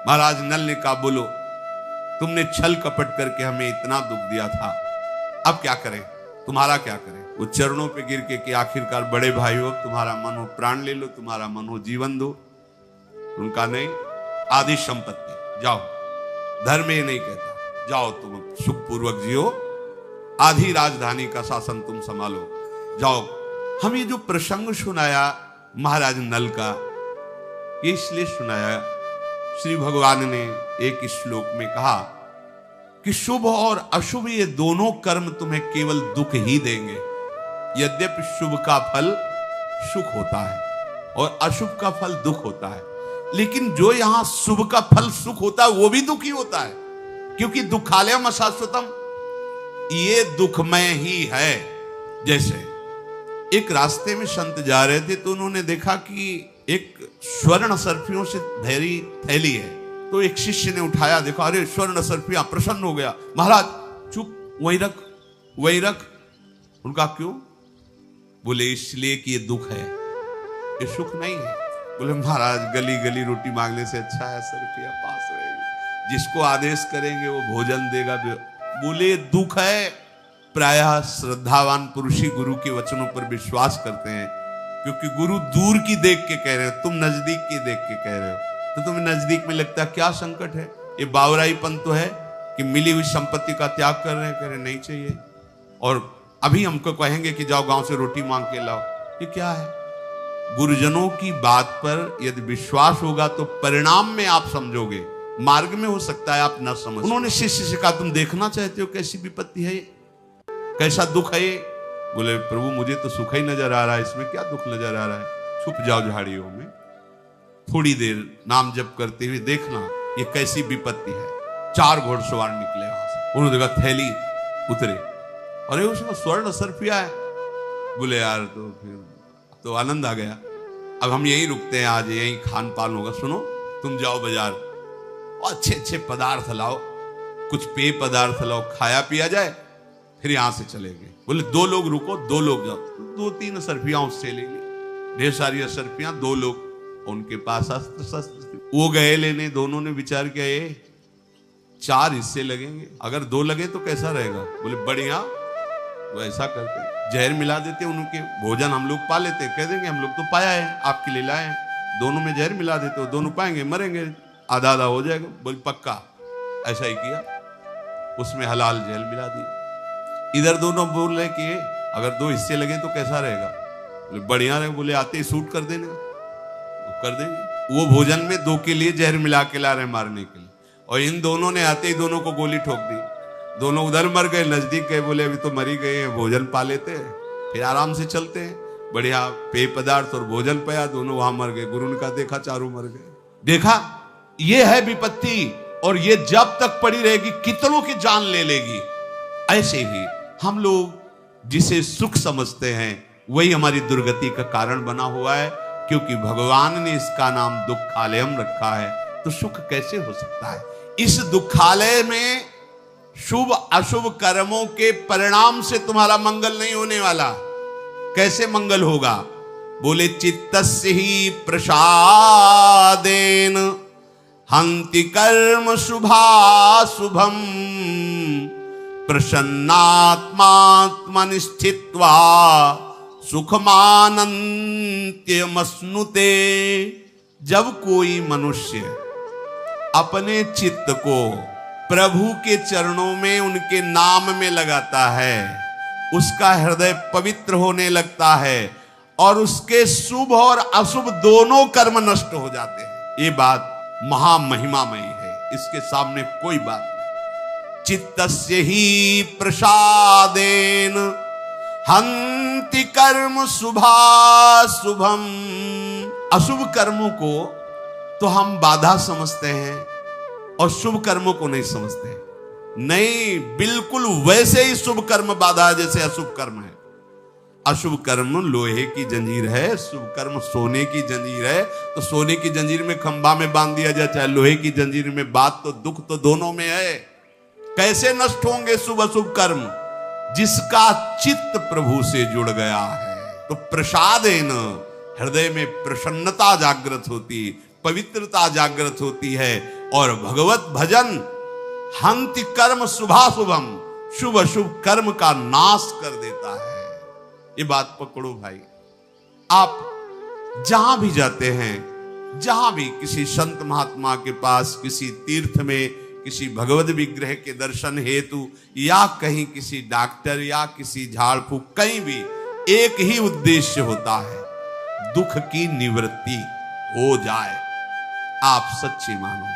महाराज नल ने कहा बोलो, तुमने छल कपट करके हमें इतना दुख दिया था, अब क्या करें, तुम्हारा क्या करें। वो चरणों पे गिर के कि आखिरकार बड़े भाई हो, तुम्हारा मन हो प्राण ले लो, तुम्हारा मन हो जीवन दो। उनका नहीं, आदि संपत्ति जाओ, धर्म ये नहीं कहता, जाओ तुम सुखपूर्वक जियो, आधी राजधानी का शासन तुम संभालो, जाओ। हम ये जो प्रसंग सुनाया महाराज नल का, ये इसलिए सुनाया, श्री भगवान ने एक श्लोक में कहा कि शुभ और अशुभ ये दोनों कर्म तुम्हें केवल दुख ही देंगे। यद्यपि शुभ का फल सुख होता है और अशुभ का फल दुख होता है, लेकिन जो यहां शुभ का फल सुख होता है वो भी दुख ही होता है, क्योंकि दुखालयम अशाश्वतम, ये दुखमय ही है। जैसे एक रास्ते में संत जा रहे थे तो उन्होंने देखा कि एक स्वर्ण सर्पियों से भरी थैली है, तो एक शिष्य ने उठाया, देखा अरे स्वर्ण सर्पियां, प्रसन्न हो गया। महाराज चुप, वहीं रख, वहीं रख। उनका क्यों? बोले इसलिए कि ये दुख है, ये सुख नहीं है। बोले महाराज गली गली रोटी मांगने से अच्छा है सर्पियां पास रहेगी, जिसको आदेश करेंगे वो भोजन देगा। बोले दुख है। प्रायः श्रद्धावान पुरुष ही गुरु के वचनों पर विश्वास करते हैं, क्योंकि गुरु दूर की देख के कह रहे हो, तुम नजदीक की देख के कह रहे हो, तो तुम्हें नजदीक में लगता है क्या संकट है। ये बावराईपन तो है कि मिली हुई संपत्ति का त्याग कर रहे हैं, कह रहे नहीं चाहिए, और अभी हमको कहेंगे कि जाओ गांव से रोटी मांग के लाओ। ये क्या है? गुरुजनों की बात पर यदि विश्वास होगा तो परिणाम में आप समझोगे, मार्ग में हो सकता है आप न समझ। उन्होंने शिष्य से कहा तुम देखना चाहते हो कैसी विपत्ति है, कैसा दुख है ये? बोले प्रभु मुझे तो सुख ही नजर आ रहा है, इसमें क्या दुख नजर आ रहा है। छुप जाओ झाड़ियों में, थोड़ी देर नाम जप करते हुए देखना ये कैसी विपत्ति है। 4 घोड़सवार निकले वहां से, उन्होंने देखा थैली, उतरे, अरे उसमें स्वर्ण सर्पिया है। बोले यार तो फिर तो आनंद आ गया, अब हम यहीं रुकते हैं, आज यहीं खान पान होगा। सुनो तुम जाओ बाजार और अच्छे अच्छे पदार्थ लाओ, कुछ पेय पदार्थ लाओ, खाया पिया जाए, फिर यहां से चलेंगे। बोले 2 लोग रुको, 2 लोग जाओ, 2-3 सर्पियां उससे ले ली, ढेर सारी सर्पियां, 2 लोग उनके पास अस्त्र शस्त्र, वो गए लेने। दोनों ने विचार किया ये 4 हिस्से लगेंगे, अगर 2 लगे तो कैसा रहेगा। बोले बढ़िया, तो ऐसा करते जहर मिला देते, उनके भोजन हम लोग पा लेते, कह देंगे हम लोग तो पाया है, आपके लिए लाए हैं, दोनों में जहर मिला देते, वो दोनों पाएंगे, मरेंगे, आधा आधा हो जाएगा। बोले पक्का। ऐसा ही किया, उसमें हलाल जहर मिला दी। इधर दोनों बोल रहे कि अगर 2 हिस्से लगे तो कैसा रहेगा। बोले बढ़िया रहेगा। बोले आते ही शूट कर देना, वो कर देंगे। वो भोजन में 2 के लिए जहर मिला के ला रहे मारने के लिए, और इन दोनों ने आते ही दोनों को गोली ठोक दी। दोनों उधर मर गए, नजदीक गए, बोले अभी तो मरी गए हैं, भोजन पा लेते हैं, फिर आराम से चलते हैं। बढ़िया पेय पदार्थ और भोजन पाया, दोनों वहां मर गए। गुरु ने कहा देखा, चारों मर गए। देखा, ये है विपत्ति, और ये जब तक पड़ी रहेगी कितनों की जान ले लेगी। ऐसे ही हम लोग जिसे सुख समझते हैं वही हमारी दुर्गति का कारण बना हुआ है, क्योंकि भगवान ने इसका नाम दुखालयम रखा है। तो सुख कैसे हो सकता है? इस दुखालय में शुभ अशुभ कर्मों के परिणाम से तुम्हारा मंगल नहीं होने वाला। कैसे मंगल होगा? बोले चित्तस्य ही प्रसादेन हंति कर्म शुभाशुभम प्रसन्नात्मात्मनि स्थित्वा सुखमानन्त्यमश्नुते। जब कोई मनुष्य अपने चित्त को प्रभु के चरणों में, उनके नाम में लगाता है, उसका हृदय पवित्र होने लगता है, और उसके शुभ और अशुभ दोनों कर्म नष्ट हो जाते हैं। ये बात महामहिमामयी है, इसके सामने कोई बात नहीं। चित्तस्य ही प्रसादेन हन्ति कर्म शुभाशुभम। अशुभ कर्मों को तो हम बाधा समझते हैं और शुभ कर्मों को नहीं समझते। नहीं, बिल्कुल वैसे ही शुभ कर्म बाधा है जैसे अशुभ कर्म है। अशुभ कर्म लोहे की जंजीर है, शुभ कर्म सोने की जंजीर है। तो सोने की जंजीर में खंभा में बांध दिया जाए, चाहे लोहे की जंजीर में, बात तो दुख तो दोनों में है। कैसे नष्ट होंगे शुभ अशुभ कर्म? जिसका चित्त प्रभु से जुड़ गया है। तो प्रसादेन हृदय में प्रसन्नता जागृत होती, पवित्रता जागृत होती है। और भगवत भजन हन्ति कर्म शुभाशुभम, शुभ अशुभ कर्म का नाश कर देता है। ये बात पकड़ो भाई। आप जहां भी जाते हैं, जहां भी किसी संत महात्मा के पास, किसी तीर्थ में, किसी भगवत विग्रह के दर्शन हेतु, या कहीं किसी डॉक्टर या किसी झाड़ फूक, कहीं भी एक ही उद्देश्य होता है, दुख की निवृत्ति हो जाए। आप सच्ची मानो,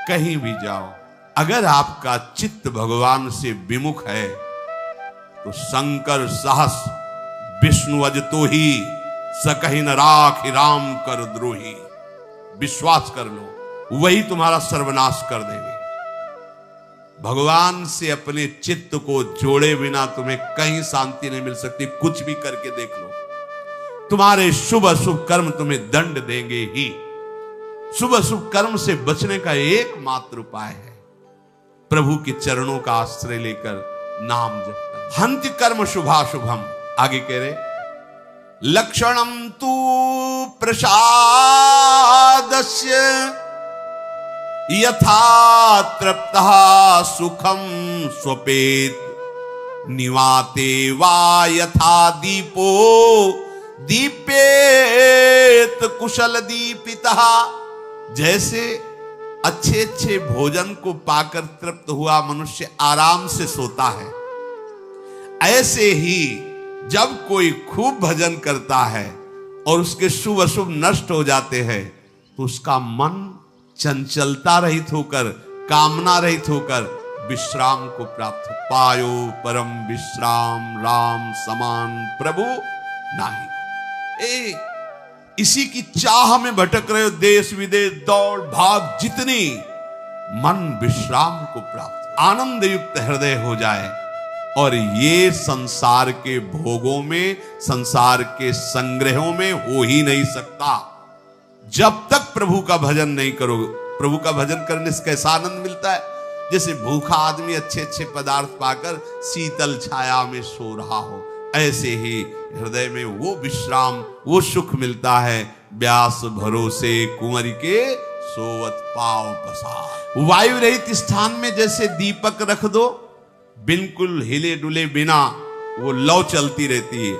कहीं भी जाओ, अगर आपका चित्त भगवान से विमुख है तो शंकर सहस विष्णु अजतो ही सकहि न राखि राम कर द्रोही। विश्वास कर लो, वही तुम्हारा सर्वनाश कर देंगे। भगवान से अपने चित्त को जोड़े बिना तुम्हें कहीं शांति नहीं मिल सकती। कुछ भी करके देख लो, तुम्हारे शुभ अशुभ कर्म तुम्हें दंड देंगे ही। शुभ अशुभ कर्म से बचने का एकमात्र उपाय है प्रभु के चरणों का आश्रय लेकर नाम जप कर। हन्ति कर्म शुभाशुभम। आगे कह रहे, लक्षणम तू प्रसादस्य यथा तृप्तः सुखम स्वपेत निवाते वा यथा दीपो दीपेत कुशल दीपितः। जैसे अच्छे अच्छे भोजन को पाकर तृप्त हुआ मनुष्य आराम से सोता है, ऐसे ही जब कोई खूब भजन करता है और उसके शुभ अशुभ नष्ट हो जाते हैं तो उसका मन चंचलता रहित होकर, कामना रहित होकर विश्राम को प्राप्त। पायो परम विश्राम राम समान प्रभु नाही। इसी की चाह में भटक रहे हो, देश विदेश दौड़ भाग जितनी, मन विश्राम को प्राप्त, आनंद युक्त हृदय हो जाए। और ये संसार के भोगों में, संसार के संग्रहों में हो ही नहीं सकता जब तक प्रभु का भजन नहीं करोगे। प्रभु का भजन करने से कैसा आनंद मिलता है, जैसे भूखा आदमी अच्छे अच्छे पदार्थ पाकर शीतल छाया में सो रहा हो, ऐसे ही हृदय में वो विश्राम, वो सुख मिलता है। व्यास भरोसे कुंवरी के सोवत पाव पसार। वायु रहित स्थान में जैसे दीपक रख दो, बिल्कुल हिले डुले बिना वो लौ चलती रहती है।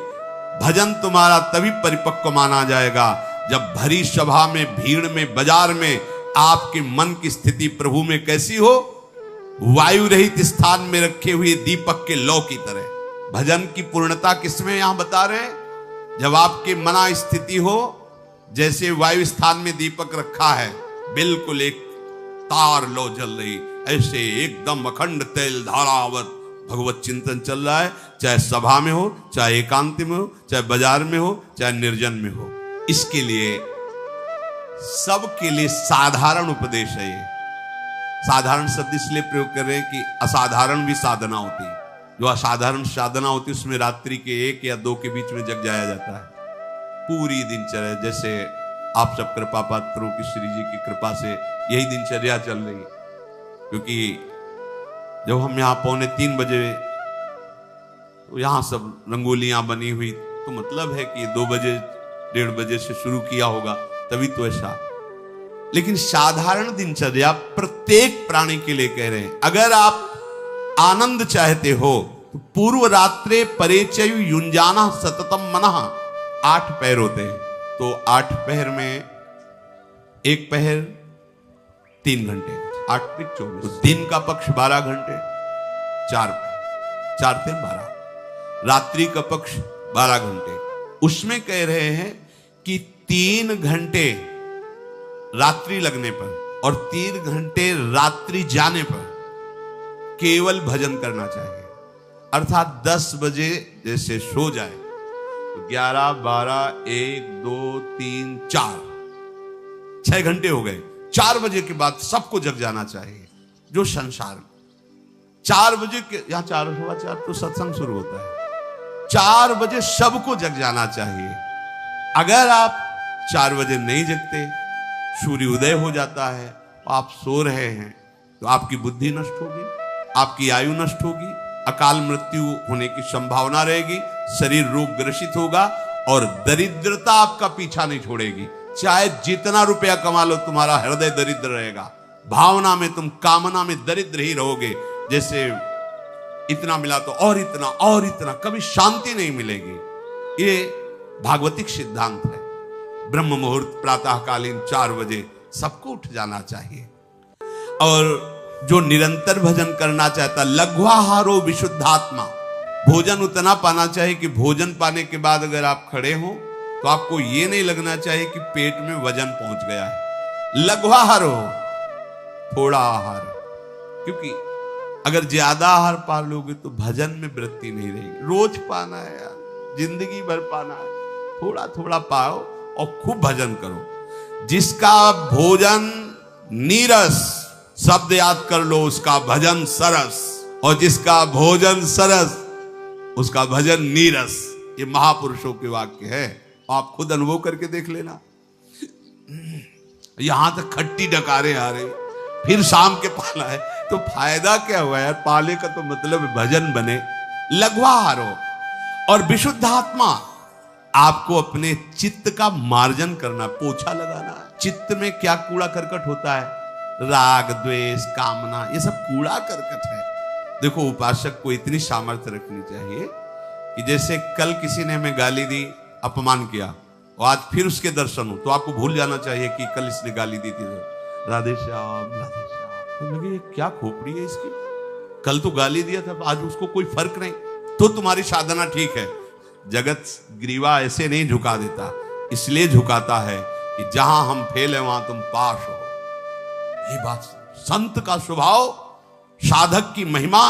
भजन तुम्हारा तभी परिपक्व माना जाएगा जब भरी सभा में, भीड़ में, बाजार में आपके मन की स्थिति प्रभु में कैसी हो, वायु रहित स्थान में रखे हुए दीपक के लौ की तरह। भजन की पूर्णता किसमें यहां बता रहे हैं? जब आपके मना स्थिति हो, जैसे वायु स्थान में दीपक रखा है, बिल्कुल एक तार लो जल रही, ऐसे एकदम अखंड तेल धारावत भगवत चिंतन चल रहा है। चाहे सभा में हो, चाहे एकांत में हो, चाहे बाजार में हो, चाहे निर्जन में हो। इसके लिए सबके लिए साधारण उपदेश है ये। साधारण शब्द इसलिए प्रयोग कर रहे हैं कि असाधारण भी साधना होती है। जो असाधारण साधना होती है उसमें रात्रि के 1 या 2 के बीच में जग जाया जाता है। पूरी दिनचर्या, जैसे आप सब कृपा पात्रों की, श्री जी की कृपा से यही दिनचर्या चल रही है। क्योंकि जब हम यहाँ 2:45 बजे, तो यहाँ सब रंगोलियां बनी हुई, तो मतलब है कि 2 बजे 1:30 बजे से शुरू किया होगा, तभी तो ऐसा। लेकिन साधारण दिनचर्या प्रत्येक प्राणी के लिए कह रहे हैं। अगर आप आनंद चाहते हो तो पूर्व रात्रे परेचयु युंजाना सततम मनः। 8 पहर होते हैं, तो 8 पहर में एक पहर 3 घंटे, 8 × 24, तो दिन का पक्ष 12 घंटे, 4 पहर, 4 × 3 = 12। रात्रि का पक्ष 12 घंटे, उसमें कह रहे हैं कि 3 घंटे रात्रि लगने पर और 3 घंटे रात्रि जाने पर केवल भजन करना चाहिए। अर्थात 10 बजे जैसे सो जाए तो 11, 12, 1, 2, 3, 4 6 घंटे हो गए। 4 बजे के बाद सबको जग जाना चाहिए। जो संसार में 4 बजे के यहाँ 4:15 तो सत्संग शुरू होता है। 4 बजे सबको जग जाना चाहिए। अगर आप 4 बजे नहीं जगते, सूर्य उदय हो जाता है, आप सो रहे हैं, तो आपकी बुद्धि नष्ट होगी, आपकी आयु नष्ट होगी, अकाल मृत्यु होने की संभावना रहेगी, शरीर रोग ग्रसित होगा और दरिद्रता आपका पीछा नहीं छोड़ेगी। चाहे जितना रुपया कमा लो, तुम्हारा हृदय दरिद्र रहेगा। भावना में तुम, कामना में दरिद्र ही रहोगे। जैसे इतना मिला तो और इतना, कभी शांति नहीं मिलेगी। ये भागवतिक सिद्धांत है। ब्रह्म मुहूर्त प्रातःकालीन 4 बजे सबको उठ जाना चाहिए। और जो निरंतर भजन करना चाहता, लघ्वाहारो विशुद्धात्मा, भोजन उतना पाना चाहिए कि भोजन पाने के बाद अगर आप खड़े हो तो आपको ये नहीं लगना चाहिए कि पेट में वजन पहुंच गया है। लघ्वाहार हो, थोड़ा आहार, क्योंकि अगर ज्यादा आहार पा लोगे तो भजन में वृत्ति नहीं रहेगी। रोज पाना है यार, जिंदगी भर पाना है, थोड़ा थोड़ा पाओ और खूब भजन करो। जिसका भोजन नीरस, शब्द याद कर लो, उसका भजन सरस, और जिसका भोजन सरस उसका भजन नीरस। ये महापुरुषों के वाक्य है, आप खुद अनुभव करके देख लेना। यहां तक खट्टी डकारे आ रहे, फिर शाम के पाला है, तो फायदा क्या हुआ यार? पाले का तो मतलब भजन बने। लघ्वाहार हो और विशुद्धात्मा, आपको अपने चित्त का मार्जन करना, पोछा लगाना है। चित्त में क्या कूड़ा करकट होता है? राग, द्वेष, कामना, ये सब कूड़ा करकट है। देखो, उपासक को इतनी सामर्थ्य रखनी चाहिए कि जैसे कल किसी ने हमें गाली दी, अपमान किया, और आज फिर उसके दर्शन हो, तो आपको भूल जाना चाहिए कि कल इसने गाली दी थी। राधे श्याम, राधे श्याम। तो लगे क्या खोपड़ी है इसकी, कल तो गाली दिया था, आज उसको कोई फर्क नहीं, तो तुम्हारी साधना ठीक है। जगत ग्रीवा ऐसे नहीं झुका देता, इसलिए झुकाता है कि जहां हम फेल है वहां तुम पास हो। ये बात संत का स्वभाव, साधक की महिमा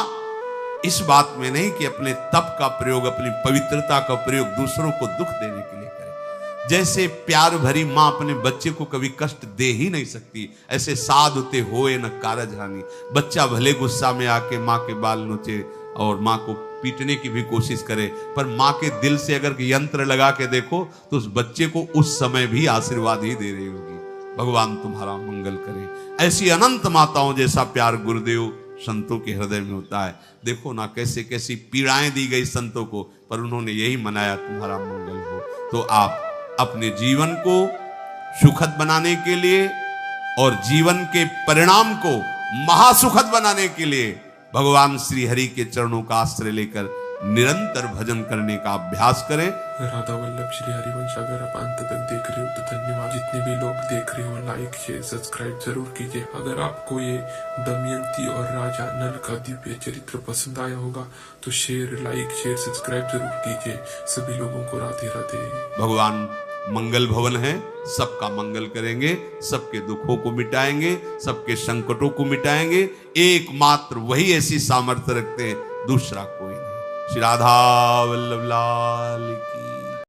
इस बात में नहीं कि अपने तप का प्रयोग, अपनी पवित्रता का प्रयोग दूसरों को दुख देने के लिए करे। जैसे प्यार भरी मां अपने बच्चे को कभी कष्ट दे ही नहीं सकती, ऐसे साधुते होए न कारज हानि। बच्चा भले गुस्सा में आके मां के बाल नोचे और मां को पीटने की भी कोशिश करे, पर मां के दिल से अगर यंत्र लगा के देखो तो उस बच्चे को उस समय भी आशीर्वाद ही दे रही होगी। भगवान तुम्हारा मंगल करे। ऐसी अनंत माताओं जैसा प्यार गुरुदेव संतों के हृदय में होता है। देखो ना कैसे कैसी पीड़ाएं दी गई संतों को, पर उन्होंने यही मनाया तुम्हारा मंगल हो। तो आप अपने जीवन को सुखद बनाने के लिए और जीवन के परिणाम को महासुखद बनाने के लिए भगवान श्री हरि के चरणों का आश्रय लेकर निरंतर भजन करने का अभ्यास करें। राधा वल्लभ श्री हरिवंश अगर आप अंत तक देख रहे हो तो धन्यवाद। जितने भी लोग देख रहे हो, लाइक, शेयर, सब्सक्राइब जरूर कीजिए। अगर आपको ये दमयंती और राजा नल का दिव्य चरित्र पसंद आया होगा तो शेयर, लाइक, शेयर, सब्सक्राइब जरूर कीजिए। सभी लोगों को राधे राधे। भगवान मंगल भवन है, सबका मंगल करेंगे, सबके दुखों को मिटाएंगे, सबके संकटों को मिटाएंगे। एकमात्र वही ऐसी सामर्थ्य रखते हैं, दूसरा कोई नहीं। श्री राधा वल्लभ लाल की।